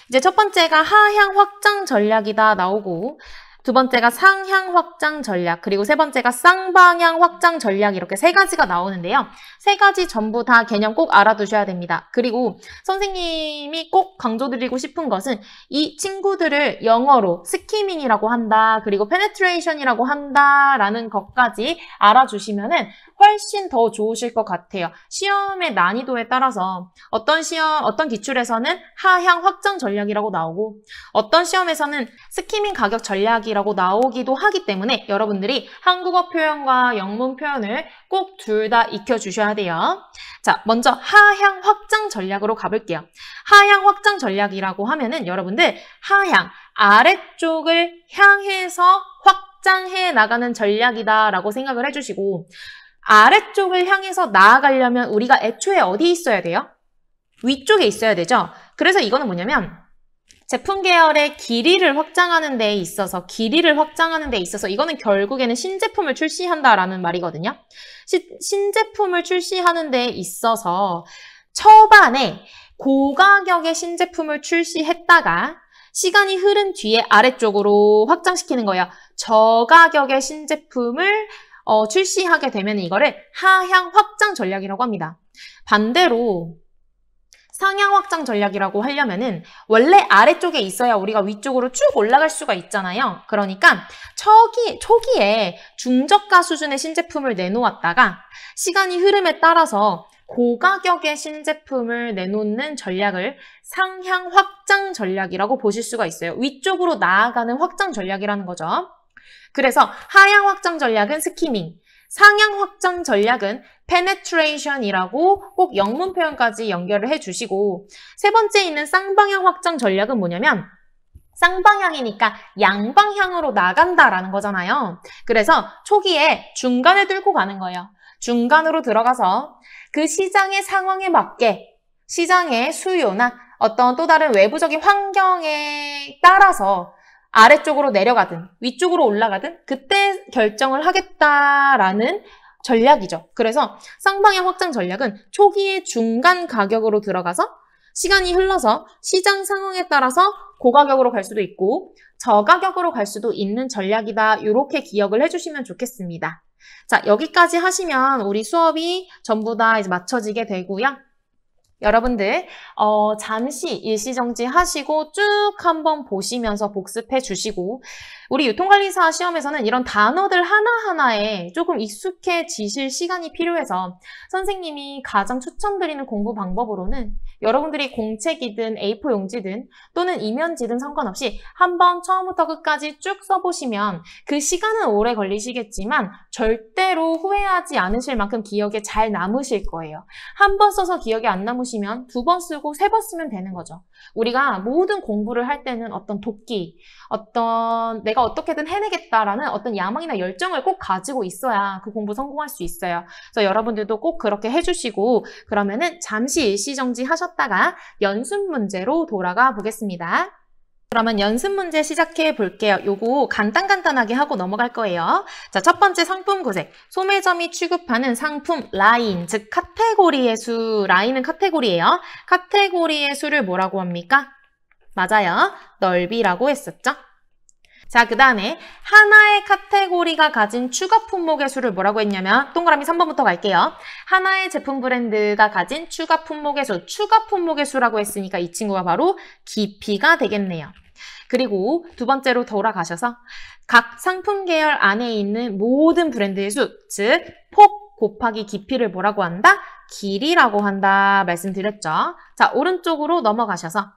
이제 첫 번째가 하향 확장 전략이다 나오고 두 번째가 상향 확장 전략, 그리고 세 번째가 쌍방향 확장 전략 이렇게 세 가지가 나오는데요. 세 가지 전부 다 개념 꼭 알아두셔야 됩니다. 그리고 선생님이 꼭 강조드리고 싶은 것은 이 친구들을 영어로 스키밍이라고 한다, 그리고 페네트레이션이라고 한다라는 것까지 알아주시면은 훨씬 더 좋으실 것 같아요. 시험의 난이도에 따라서 어떤 기출에서는 하향 확장 전략이라고 나오고 어떤 시험에서는 스키밍 가격 전략이라고 나오기도 하기 때문에 여러분들이 한국어 표현과 영문 표현을 꼭 둘 다 익혀주셔야 돼요. 자, 먼저 하향 확장 전략으로 가볼게요. 하향 확장 전략이라고 하면은 여러분들 하향, 아래쪽을 향해서 확장해 나가는 전략이다라고 생각을 해주시고 아래쪽을 향해서 나아가려면 우리가 애초에 어디 있어야 돼요? 위쪽에 있어야 되죠? 그래서 이거는 뭐냐면 제품 계열의 길이를 확장하는 데 있어서 이거는 결국에는 신제품을 출시한다라는 말이거든요. 신제품을 출시하는 데 있어서 초반에 고가격의 신제품을 출시했다가 시간이 흐른 뒤에 아래쪽으로 확장시키는 거예요. 저가격의 신제품을 출시하게 되면 이거를 하향 확장 전략이라고 합니다. 반대로 상향 확장 전략이라고 하려면은 원래 아래쪽에 있어야 우리가 위쪽으로 쭉 올라갈 수가 있잖아요. 그러니까 초기에 중저가 수준의 신제품을 내놓았다가 시간이 흐름에 따라서 고가격의 신제품을 내놓는 전략을 상향 확장 전략이라고 보실 수가 있어요. 위쪽으로 나아가는 확장 전략이라는 거죠. 그래서 하향 확장 전략은 스키밍, 상향 확장 전략은 penetration이라고 꼭 영문 표현까지 연결을 해주시고 세 번째 있는 쌍방향 확장 전략은 뭐냐면 쌍방향이니까 양방향으로 나간다라는 거잖아요. 그래서 초기에 중간을 뚫고 가는 거예요. 중간으로 들어가서 그 시장의 상황에 맞게 시장의 수요나 어떤 또 다른 외부적인 환경에 따라서 아래쪽으로 내려가든 위쪽으로 올라가든 그때 결정을 하겠다라는 전략이죠. 그래서 쌍방향 확장 전략은 초기에 중간 가격으로 들어가서 시간이 흘러서 시장 상황에 따라서 고가격으로 갈 수도 있고 저가격으로 갈 수도 있는 전략이다. 이렇게 기억을 해주시면 좋겠습니다. 자, 여기까지 하시면 우리 수업이 전부 다 이제 맞춰지게 되고요. 여러분들 잠시 일시정지 하시고 쭉 한번 보시면서 복습해 주시고 우리 유통관리사 시험에서는 이런 단어들 하나하나에 조금 익숙해지실 시간이 필요해서 선생님이 가장 추천드리는 공부 방법으로는 여러분들이 공책이든 A4 용지든 또는 이면지든 상관없이 한번 처음부터 끝까지 쭉 써보시면 그 시간은 오래 걸리시겠지만 절대로 후회하지 않으실 만큼 기억에 잘 남으실 거예요. 한 번 써서 기억에 안 남으시면 2번 쓰고 3번 쓰면 되는 거죠. 우리가 모든 공부를 할 때는 어떤 도끼, 어떤 내가 어떻게든 해내겠다라는 어떤 야망이나 열정을 꼭 가지고 있어야 그 공부 성공할 수 있어요. 그래서 여러분들도 꼭 그렇게 해주시고 그러면은 잠시 일시정지 하셨다가 연습 문제로 돌아가 보겠습니다. 그러면 연습 문제 시작해 볼게요. 요거 간단하게 하고 넘어갈 거예요. 자, 첫 번째 상품 구색. 소매점이 취급하는 상품 라인, 즉 카테고리의 수. 라인은 카테고리예요. 카테고리의 수를 뭐라고 합니까? 맞아요. 넓이라고 했었죠. 자, 그 다음에 하나의 카테고리가 가진 추가 품목의 수를 뭐라고 했냐면 동그라미 3번부터 갈게요. 하나의 제품 브랜드가 가진 추가 품목의 수, 추가 품목의 수라고 했으니까 이 친구가 바로 깊이가 되겠네요. 그리고 두 번째로 돌아가셔서 각 상품 계열 안에 있는 모든 브랜드의 수, 즉 폭 곱하기 깊이를 뭐라고 한다? 길이라고 한다 말씀드렸죠. 자, 오른쪽으로 넘어가셔서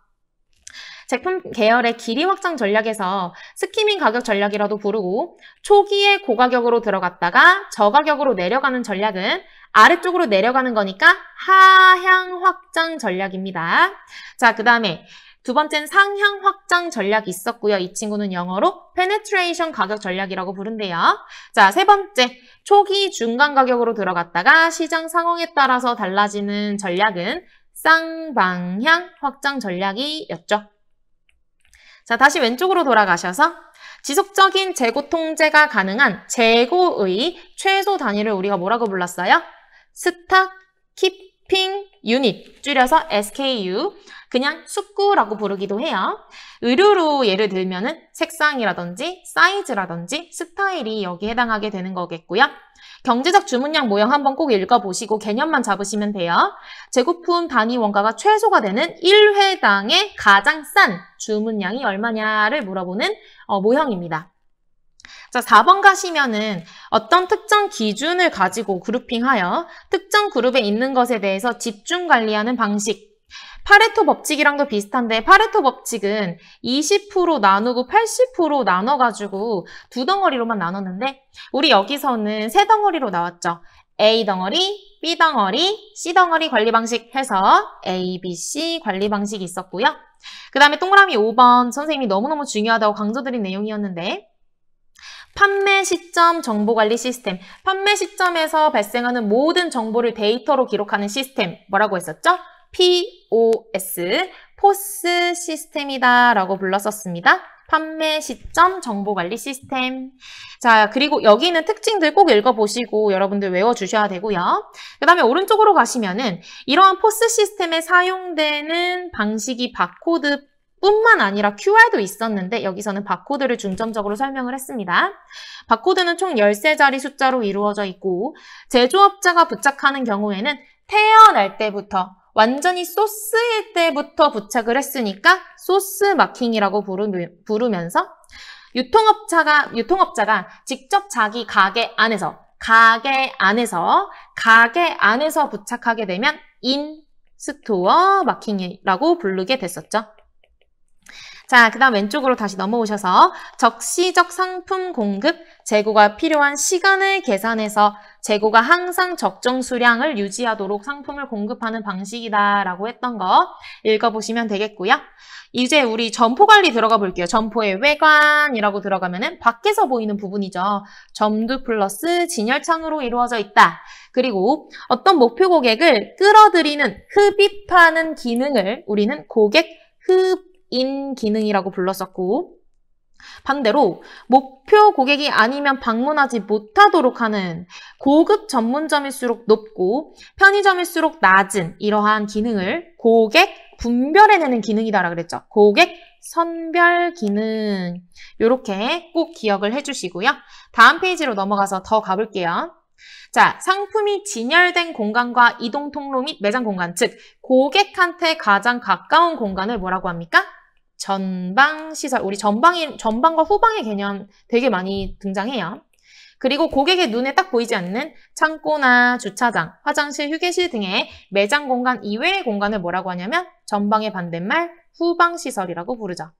제품 계열의 길이 확장 전략에서 스키밍 가격 전략이라도 부르고 초기에 고가격으로 들어갔다가 저가격으로 내려가는 전략은 아래쪽으로 내려가는 거니까 하향 확장 전략입니다. 자, 그 다음에 두 번째는 상향 확장 전략이 있었고요. 이 친구는 영어로 penetration 가격 전략이라고 부른대요. 자, 세 번째, 초기 중간 가격으로 들어갔다가 시장 상황에 따라서 달라지는 전략은 쌍방향 확장 전략이었죠. 자, 다시 왼쪽으로 돌아가셔서 지속적인 재고 통제가 가능한 재고의 최소 단위를 우리가 뭐라고 불렀어요? 스탁 키핑 유닛, 줄여서 SKU, 그냥 숙구라고 부르기도 해요. 의류로 예를 들면은 색상이라든지 사이즈라든지 스타일이 여기에 해당하게 되는 거겠고요. 경제적 주문량 모형 한번 꼭 읽어보시고 개념만 잡으시면 돼요. 재고품 단위 원가가 최소가 되는 1회당의 가장 싼 주문량이 얼마냐를 물어보는 모형입니다. 자, 4번 가시면은 어떤 특정 기준을 가지고 그룹핑하여 특정 그룹에 있는 것에 대해서 집중 관리하는 방식. 파레토 법칙이랑도 비슷한데 파레토 법칙은 20% 나누고 80% 나눠가지고 두 덩어리로만 나눴는데 우리 여기서는 세 덩어리로 나왔죠. A 덩어리, B 덩어리, C 덩어리 관리 방식 해서 A, B, C 관리 방식이 있었고요. 그 다음에 동그라미 5번 선생님이 너무너무 중요하다고 강조드린 내용이었는데 판매 시점 정보관리 시스템, 판매 시점에서 발생하는 모든 정보를 데이터로 기록하는 시스템 뭐라고 했었죠? POS, POS 시스템이다 라고 불렀었습니다. 판매 시점 정보관리 시스템. 자, 그리고 여기 있는 특징들 꼭 읽어보시고 여러분들 외워주셔야 되고요. 그 다음에 오른쪽으로 가시면은 이러한 POS 시스템에 사용되는 방식이 바코드 뿐만 아니라 QR도 있었는데 여기서는 바코드를 중점적으로 설명을 했습니다. 바코드는 총 13자리 숫자로 이루어져 있고 제조업자가 부착하는 경우에는 태어날 때부터 완전히 소스일 때부터 부착을 했으니까 소스 마킹이라고 부르면서 유통업자가 직접 자기 가게 안에서 부착하게 되면 인스토어 마킹이라고 부르게 됐었죠. 자, 그 다음 왼쪽으로 다시 넘어오셔서 적시적 상품 공급, 재고가 필요한 시간을 계산해서 재고가 항상 적정 수량을 유지하도록 상품을 공급하는 방식이다라고 했던 거 읽어보시면 되겠고요. 이제 우리 점포 관리 들어가 볼게요. 점포의 외관이라고 들어가면은 밖에서 보이는 부분이죠. 점두 플러스 진열창으로 이루어져 있다. 그리고 어떤 목표 고객을 끌어들이는 흡입하는 기능을 우리는 고객 흡인 기능이라고 불렀었고 반대로 목표 고객이 아니면 방문하지 못하도록 하는 고급 전문점일수록 높고 편의점일수록 낮은 이러한 기능을 고객 분별해내는 기능이다라고 그랬죠. 고객 선별 기능 이렇게 꼭 기억을 해주시고요. 다음 페이지로 넘어가서 더 가볼게요. 자, 상품이 진열된 공간과 이동 통로 및 매장 공간, 즉 고객한테 가장 가까운 공간을 뭐라고 합니까? 전방 시설. 우리 전방과 후방의 개념 되게 많이 등장해요. 그리고 고객의 눈에 딱 보이지 않는 창고나 주차장, 화장실, 휴게실 등의 매장 공간 이외의 공간을 뭐라고 하냐면 전방의 반대말 후방시설이라고 부르죠.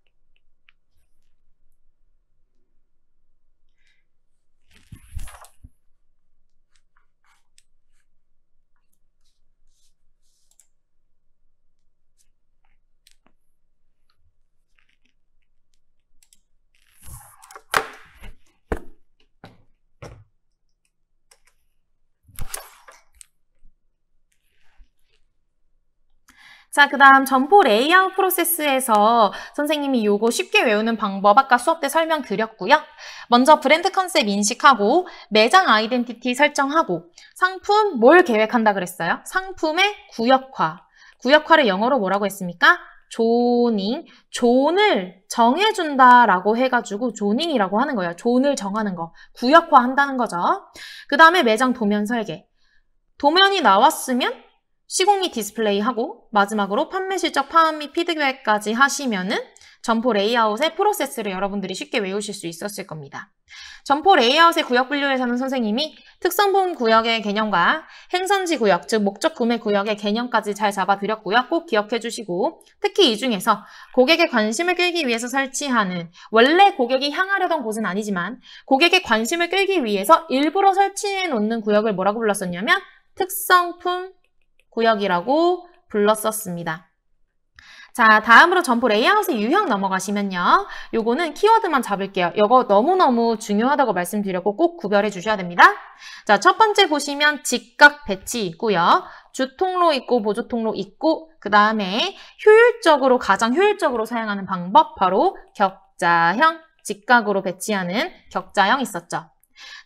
자, 그 다음 점포 레이아웃 프로세스에서 선생님이 요거 쉽게 외우는 방법 아까 수업 때 설명드렸고요. 먼저 브랜드 컨셉 인식하고 매장 아이덴티티 설정하고 상품 뭘 계획한다 그랬어요? 상품의 구역화. 구역화를 영어로 뭐라고 했습니까? 조닝. 존을 정해준다라고 해가지고 조닝이라고 하는 거예요. 존을 정하는 거. 구역화한다는 거죠. 그 다음에 매장 도면 설계. 도면이 나왔으면 시공이 디스플레이하고 마지막으로 판매 실적 파악 및 피드백까지 하시면은 점포 레이아웃의 프로세스를 여러분들이 쉽게 외우실 수 있었을 겁니다. 점포 레이아웃의 구역 분류에서는 선생님이 특성품 구역의 개념과 행선지 구역, 즉 목적 구매 구역의 개념까지 잘 잡아드렸고요. 꼭 기억해 주시고 특히 이 중에서 고객의 관심을 끌기 위해서 설치하는 원래 고객이 향하려던 곳은 아니지만 고객의 관심을 끌기 위해서 일부러 설치해 놓는 구역을 뭐라고 불렀었냐면 특성품 구역이라고 불렀었습니다. 자, 다음으로 점포 레이아웃의 유형 넘어가시면요. 요거는 키워드만 잡을게요. 요거 너무너무 중요하다고 말씀드렸고 꼭 구별해 주셔야 됩니다. 자, 첫 번째 보시면 직각 배치 있고요. 주통로 있고 보조통로 있고 그 다음에 효율적으로 가장 효율적으로 사용하는 방법 바로 격자형, 직각으로 배치하는 격자형 있었죠.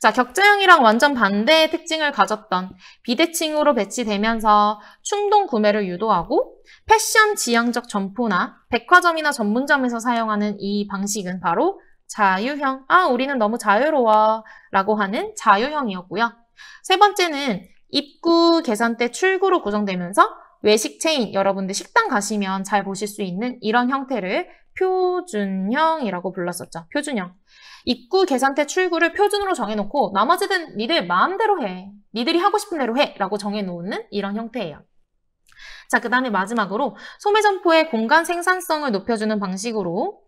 자, 격자형이랑 완전 반대의 특징을 가졌던 비대칭으로 배치되면서 충동 구매를 유도하고 패션 지향적 점포나 백화점이나 전문점에서 사용하는 이 방식은 바로 자유형. 우리는 너무 자유로워 라고 하는 자유형이었고요. 세 번째는 입구, 계산대, 출구로 구성되면서 외식 체인, 여러분들 식당 가시면 잘 보실 수 있는 이런 형태를 표준형이라고 불렀었죠. 표준형. 입구, 계산대, 출구를 표준으로 정해놓고 나머지는 니들 마음대로 해. 니들이 하고 싶은 대로 해. 라고 정해놓는 이런 형태예요. 자, 그 다음에 마지막으로 소매점포의 공간 생산성을 높여주는 방식으로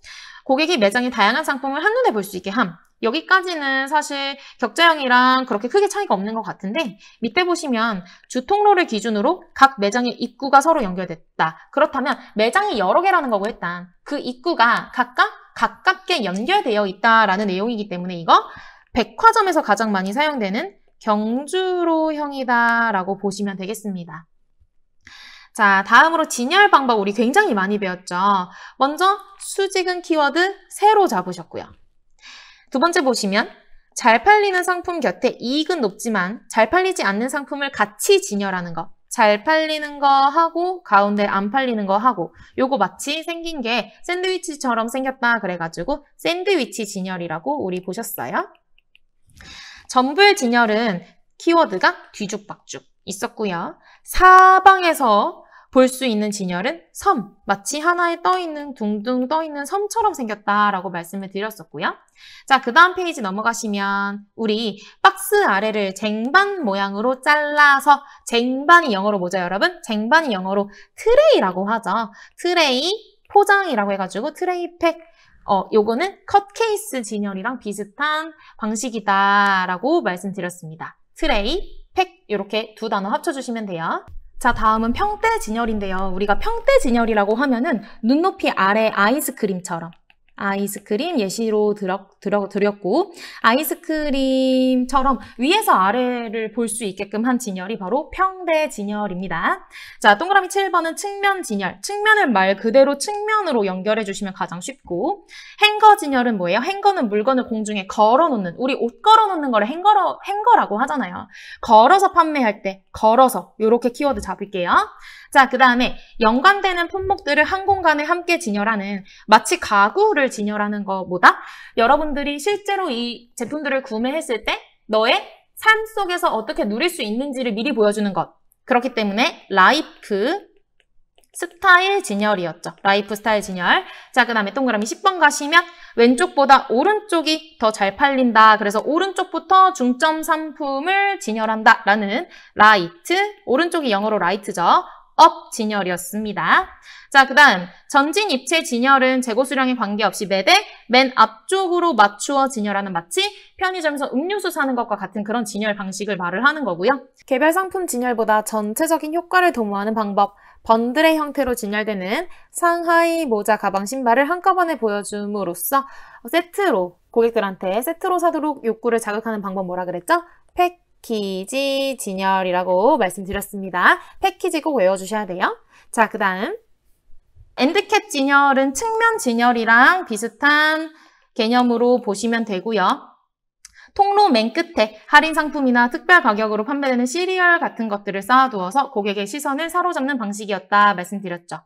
고객이 매장의 다양한 상품을 한눈에 볼 수 있게 함. 여기까지는 사실 격자형이랑 그렇게 크게 차이가 없는 것 같은데 밑에 보시면 주통로를 기준으로 각 매장의 입구가 서로 연결됐다. 그렇다면 매장이 여러 개라는 거고 일단 그 입구가 각각 가깝게 연결되어 있다라는 내용이기 때문에 이거 백화점에서 가장 많이 사용되는 경주로형이다라고 보시면 되겠습니다. 자, 다음으로 진열 방법 우리 굉장히 많이 배웠죠. 먼저 수직은 키워드 세로 잡으셨고요. 두 번째 보시면 잘 팔리는 상품 곁에 이익은 높지만 잘 팔리지 않는 상품을 같이 진열하는 거. 잘 팔리는 거 하고 가운데 안 팔리는 거 하고 요거 마치 생긴 게 샌드위치처럼 생겼다 그래가지고 샌드위치 진열이라고 우리 보셨어요. 점불 진열은 키워드가 뒤죽박죽 있었고요. 사방에서 볼 수 있는 진열은 섬, 마치 하나에 떠있는 둥둥 떠있는 섬처럼 생겼다라고 말씀을 드렸었고요. 자, 그 다음 페이지 넘어가시면 우리 박스 아래를 쟁반 모양으로 잘라서 쟁반이 영어로 뭐죠, 여러분? 쟁반이 영어로 트레이라고 하죠. 트레이, 포장이라고 해가지고 트레이팩. 요거는 컷 케이스 진열이랑 비슷한 방식이다라고 말씀드렸습니다. 트레이, 팩 이렇게 두 단어 합쳐주시면 돼요. 자, 다음은 평대 진열인데요. 우리가 평대 진열이라고 하면은 눈높이 아래 아이스크림처럼 아이스크림 예시로 드렸고 아이스크림처럼 위에서 아래를 볼 수 있게끔 한 진열이 바로 평대 진열입니다. 자, 동그라미 7번은 측면 진열. 측면을 말 그대로 측면으로 연결해 주시면 가장 쉽고 행거 진열은 뭐예요? 행거는 물건을 공중에 걸어놓는 우리 옷 걸어놓는 거를 행거라고 하잖아요. 걸어서 판매할 때 걸어서 이렇게 키워드 잡을게요. 자, 그 다음에 연관되는 품목들을 한 공간에 함께 진열하는 마치 가구를 진열하는 것보다 여러분들이 실제로 이 제품들을 구매했을 때 너의 삶 속에서 어떻게 누릴 수 있는지를 미리 보여주는 것. 그렇기 때문에 라이프 스타일 진열이었죠. 라이프 스타일 진열. 자, 그 다음에 동그라미 10번 가시면 왼쪽보다 오른쪽이 더 잘 팔린다. 그래서 오른쪽부터 중점 상품을 진열한다. 라는 라이트, 오른쪽이 영어로 라이트죠. 업 진열이었습니다. 자, 그 다음 전진 입체 진열은 재고 수량에 관계없이 매대 맨 앞쪽으로 맞추어 진열하는, 마치 편의점에서 음료수 사는 것과 같은 그런 진열 방식을 말을 하는 거고요. 개별 상품 진열보다 전체적인 효과를 도모하는 방법, 번들의 형태로 진열되는 상하이, 모자, 가방, 신발을 한꺼번에 보여줌으로써 세트로, 고객들한테 세트로 사도록 욕구를 자극하는 방법 뭐라 그랬죠? 패키지 진열이라고 말씀드렸습니다. 패키지 꼭 외워주셔야 돼요. 자, 그 다음 엔드캡 진열은 측면 진열이랑 비슷한 개념으로 보시면 되고요. 통로 맨 끝에 할인 상품이나 특별 가격으로 판매되는 시리얼 같은 것들을 쌓아두어서 고객의 시선을 사로잡는 방식이었다 말씀드렸죠.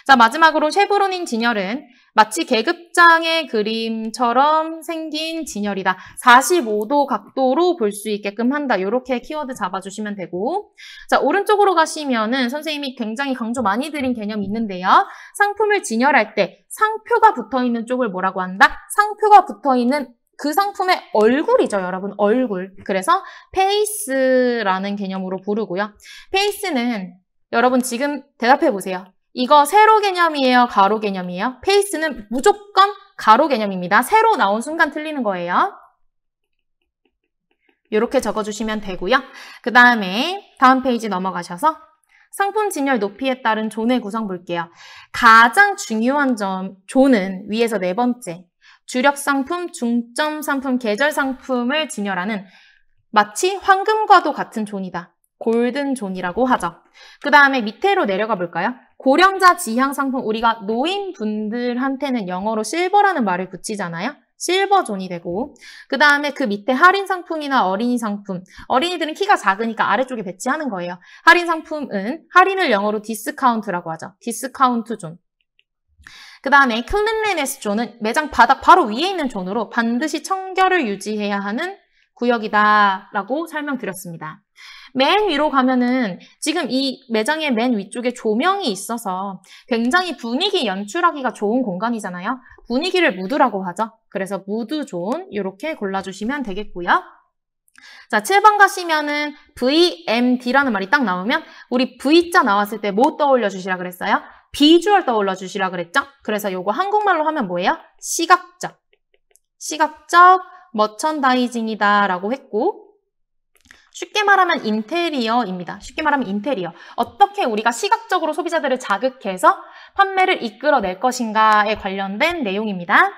자, 마지막으로 쉐브로닌 진열은 마치 계급장의 그림처럼 생긴 진열이다. 45도 각도로 볼 수 있게끔 한다. 이렇게 키워드 잡아주시면 되고, 자, 오른쪽으로 가시면은 선생님이 굉장히 강조 많이 드린 개념이 있는데요. 상품을 진열할 때 상표가 붙어있는 쪽을 뭐라고 한다? 상표가 붙어있는 그 상품의 얼굴이죠, 여러분. 얼굴. 그래서 페이스라는 개념으로 부르고요. 페이스는 여러분 지금 대답해 보세요. 이거 세로 개념이에요? 가로 개념이에요? 페이스는 무조건 가로 개념입니다. 세로 나온 순간 틀리는 거예요. 이렇게 적어주시면 되고요. 그 다음에 다음 페이지 넘어가셔서 상품 진열 높이에 따른 존의 구성 볼게요. 가장 중요한 존은 위에서 네 번째. 주력 상품, 중점 상품, 계절 상품을 진열하는 마치 황금과도 같은 존이다. 골든 존이라고 하죠. 그 다음에 밑으로 내려가 볼까요? 고령자 지향 상품, 우리가 노인분들한테는 영어로 실버라는 말을 붙이잖아요. 실버 존이 되고, 그 다음에 그 밑에 할인 상품이나 어린이 상품, 어린이들은 키가 작으니까 아래쪽에 배치하는 거예요. 할인 상품은 할인을 영어로 디스카운트라고 하죠. 디스카운트 존. 그 다음에 클린리네스 존은 매장 바닥 바로 위에 있는 존으로 반드시 청결을 유지해야 하는 구역이다 라고 설명드렸습니다. 맨 위로 가면은 지금 이 매장의 맨 위쪽에 조명이 있어서 굉장히 분위기 연출하기가 좋은 공간이잖아요. 분위기를 무드라고 하죠. 그래서 무드 존 이렇게 골라주시면 되겠고요. 자, 7번 가시면은 VMD라는 말이 딱 나오면 우리 V자 나왔을 때 뭐 떠올려 주시라 그랬어요? 비주얼 떠올려 주시라 그랬죠? 그래서 요거 한국말로 하면 뭐예요? 시각적. 시각적 머천다이징이다 라고 했고, 쉽게 말하면 인테리어입니다. 쉽게 말하면 인테리어. 어떻게 우리가 시각적으로 소비자들을 자극해서 판매를 이끌어낼 것인가에 관련된 내용입니다.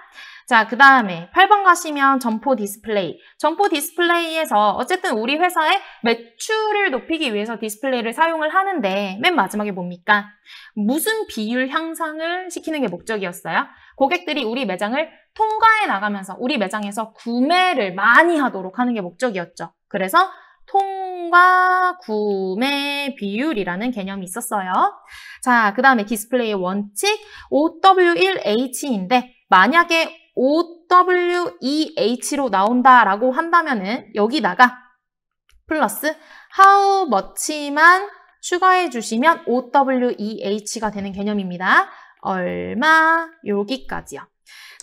자, 그 다음에 8번 가시면 점포 디스플레이. 점포 디스플레이에서 어쨌든 우리 회사의 매출을 높이기 위해서 디스플레이를 사용을 하는데 맨 마지막에 뭡니까? 무슨 비율 향상을 시키는 게 목적이었어요? 고객들이 우리 매장을 통과해 나가면서 우리 매장에서 구매를 많이 하도록 하는 게 목적이었죠. 그래서 통과 구매 비율이라는 개념이 있었어요. 자, 그 다음에 디스플레이의 원칙 OW1H인데 만약에 OWEH로 나온다라고 한다면은 여기다가 플러스 how much만 추가해 주시면 OWEH가 되는 개념입니다. 얼마 여기까지요.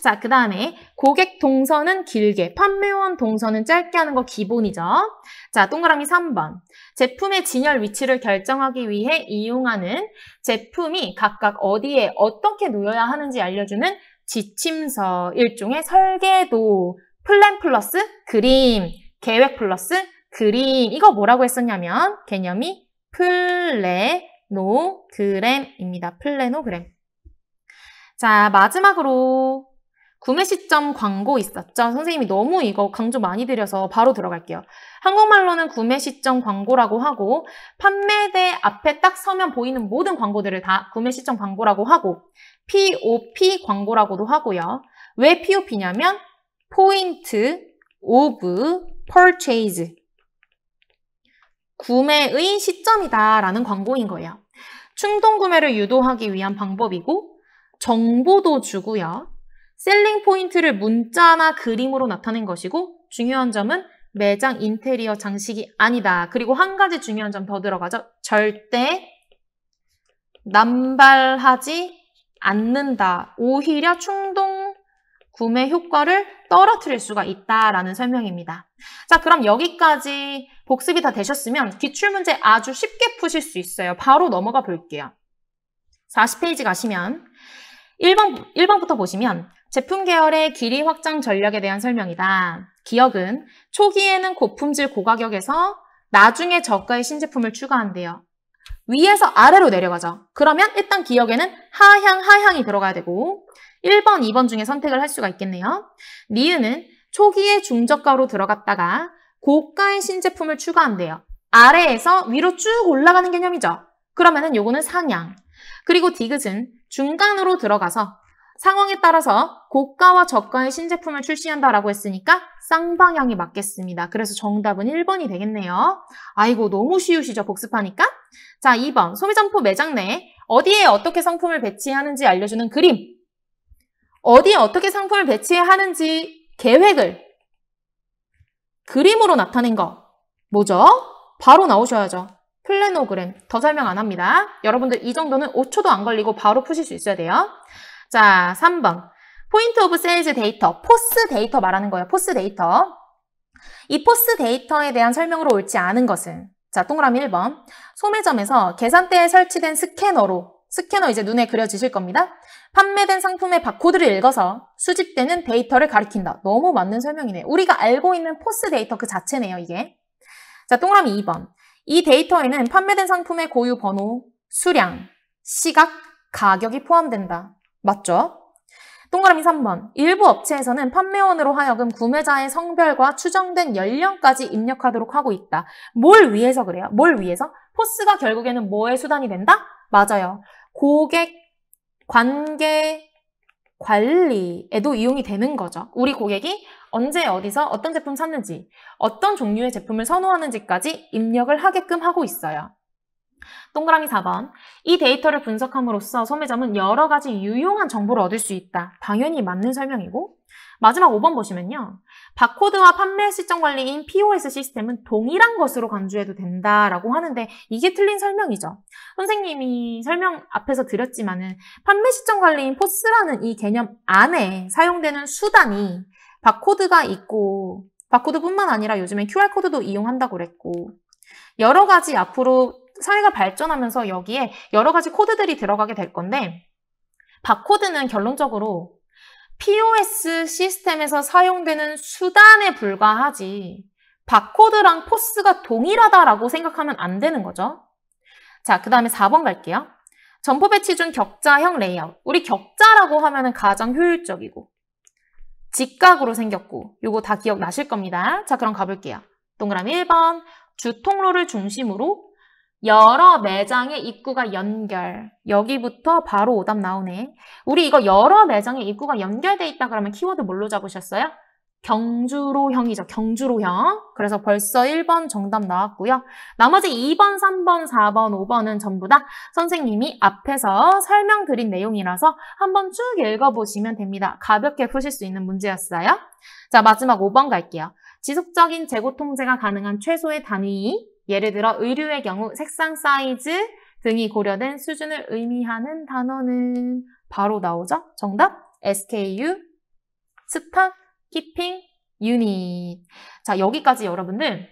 자, 그 다음에 고객 동선은 길게, 판매원 동선은 짧게 하는 거 기본이죠. 자, 동그라미 3번. 제품의 진열 위치를 결정하기 위해 이용하는 제품이 각각 어디에 어떻게 놓여야 하는지 알려주는 지침서, 일종의 설계도, 플랜 플러스 그림, 계획 플러스 그림. 이거 뭐라고 했었냐면 개념이 플래노그램입니다. 플래노그램. 자, 마지막으로 구매 시점 광고 있었죠? 선생님이 너무 이거 강조 많이 드려서 바로 들어갈게요. 한국말로는 구매 시점 광고라고 하고 판매대 앞에 딱 서면 보이는 모든 광고들을 다 구매 시점 광고라고 하고 POP 광고라고도 하고요. 왜 POP냐면 Point of Purchase, 구매의 시점이다라는 광고인 거예요. 충동 구매를 유도하기 위한 방법이고 정보도 주고요. 셀링 포인트를 문자나 그림으로 나타낸 것이고 중요한 점은 매장 인테리어 장식이 아니다. 그리고 한 가지 중요한 점 더 들어가죠. 절대 남발하지 않는다. 오히려 충동 구매 효과를 떨어뜨릴 수가 있다라는 설명입니다. 자, 그럼 여기까지 복습이 다 되셨으면 기출문제 아주 쉽게 푸실 수 있어요. 바로 넘어가 볼게요. 40페이지 가시면 1번부터 보시면 제품 계열의 길이 확장 전략에 대한 설명이다. 기억은 초기에는 고품질 고가격에서 나중에 저가의 신제품을 추가한대요. 위에서 아래로 내려가죠. 그러면 일단 기억에는 하향이 들어가야 되고 1번, 2번 중에 선택을 할 수가 있겠네요. 니은은 초기에 중저가로 들어갔다가 고가의 신제품을 추가한대요. 아래에서 위로 쭉 올라가는 개념이죠. 그러면은 요거는 상향. 그리고 디귿은 중간으로 들어가서 상황에 따라서 고가와 저가의 신제품을 출시한다라고 했으니까 쌍방향이 맞겠습니다. 그래서 정답은 1번이 되겠네요. 아이고, 너무 쉬우시죠, 복습하니까? 자, 2번. 소매점포 매장 내에 어디에 어떻게 상품을 배치하는지 알려주는 그림. 어디에 어떻게 상품을 배치해야 하는지 계획을 그림으로 나타낸 거 뭐죠? 바로 나오셔야죠. 플래노그램. 더 설명 안 합니다. 여러분들 이 정도는 5초도 안 걸리고 바로 푸실 수 있어야 돼요. 자, 3번. 포인트 오브 세일즈 데이터. 포스 데이터 말하는 거예요. 포스 데이터. 이 포스 데이터에 대한 설명으로 옳지 않은 것은 자, 동그라미 1번. 소매점에서 계산대에 설치된 스캐너 이제 눈에 그려지실 겁니다. 판매된 상품의 바코드를 읽어서 수집되는 데이터를 가리킨다. 너무 맞는 설명이네요. 우리가 알고 있는 포스 데이터 그 자체네요, 이게. 자, 동그라미 2번. 이 데이터에는 판매된 상품의 고유 번호, 수량, 시각, 가격이 포함된다. 맞죠? 동그라미 3번. 일부 업체에서는 판매원으로 하여금 구매자의 성별과 추정된 연령까지 입력하도록 하고 있다. 뭘 위해서 그래요? 뭘 위해서? 포스가 결국에는 뭐의 수단이 된다? 맞아요. 고객 관계 관리에도 이용이 되는 거죠. 우리 고객이 언제 어디서 어떤 제품 샀는지, 어떤 종류의 제품을 선호하는지까지 입력을 하게끔 하고 있어요. 동그라미 4번. 이 데이터를 분석함으로써 소매점은 여러 가지 유용한 정보를 얻을 수 있다. 당연히 맞는 설명이고 마지막 5번 보시면요. 바코드와 판매 시점 관리인 POS 시스템은 동일한 것으로 간주해도 된다라고 하는데 이게 틀린 설명이죠. 선생님이 설명 앞에서 드렸지만은 판매 시점 관리인 POS라는 이 개념 안에 사용되는 수단이 바코드가 있고 바코드뿐만 아니라 요즘엔 QR코드도 이용한다고 그랬고 여러 가지 앞으로 사회가 발전하면서 여기에 여러 가지 코드들이 들어가게 될 건데 바코드는 결론적으로 POS 시스템에서 사용되는 수단에 불과하지 바코드랑 포스가 동일하다라고 생각하면 안 되는 거죠. 자, 그 다음에 4번 갈게요. 점포 배치 중 격자형 레이아웃. 우리 격자라고 하면은 가장 효율적이고 직각으로 생겼고 요거 다 기억나실 겁니다. 자, 그럼 가볼게요. 동그라미 1번. 주 통로를 중심으로 여러 매장의 입구가 연결. 여기부터 바로 오답 나오네. 우리 이거 여러 매장의 입구가 연결돼 있다 그러면 키워드 뭘로 잡으셨어요? 경주로형이죠. 경주로형. 그래서 벌써 1번 정답 나왔고요. 나머지 2번, 3번, 4번, 5번은 전부 다 선생님이 앞에서 설명드린 내용이라서 한번 쭉 읽어보시면 됩니다. 가볍게 푸실 수 있는 문제였어요. 자, 마지막 5번 갈게요. 지속적인 재고 통제가 가능한 최소의 단위, 예를 들어 의류의 경우 색상, 사이즈 등이 고려된 수준을 의미하는 단어는 바로 나오죠? 정답 SKU, 스탁, 키핑, 유닛. 자, 여기까지 여러분들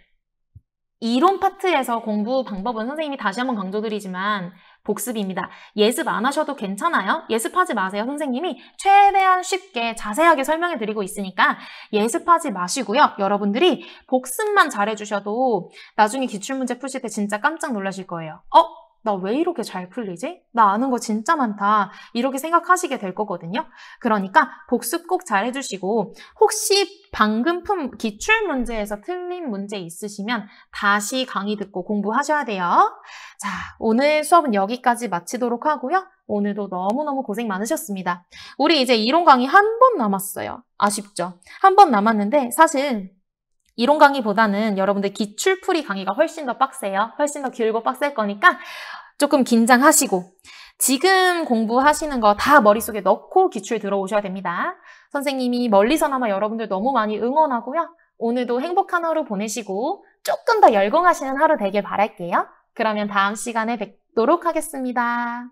이론 파트에서 공부 방법은 선생님이 다시 한번 강조드리지만 복습입니다. 예습 안 하셔도 괜찮아요. 예습하지 마세요. 선생님이 최대한 쉽게 자세하게 설명해 드리고 있으니까 예습하지 마시고요. 여러분들이 복습만 잘해주셔도 나중에 기출문제 푸실 때 진짜 깜짝 놀라실 거예요. 나 왜 이렇게 잘 풀리지? 나 아는 거 진짜 많다. 이렇게 생각하시게 될 거거든요. 그러니까 복습 꼭 잘 해주시고 혹시 방금 푼 기출문제에서 틀린 문제 있으시면 다시 강의 듣고 공부하셔야 돼요. 자, 오늘 수업은 여기까지 마치도록 하고요. 오늘도 너무너무 고생 많으셨습니다. 우리 이제 이론 강의 한 번 남았어요. 아쉽죠? 한 번 남았는데 사실 이론 강의보다는 여러분들 기출풀이 강의가 훨씬 더 빡세요. 훨씬 더 길고 빡셀 거니까 조금 긴장하시고 지금 공부하시는 거 다 머릿속에 넣고 기출 들어오셔야 됩니다. 선생님이 멀리서나마 여러분들 너무 많이 응원하고요. 오늘도 행복한 하루 보내시고 조금 더 열공하시는 하루 되길 바랄게요. 그러면 다음 시간에 뵙도록 하겠습니다.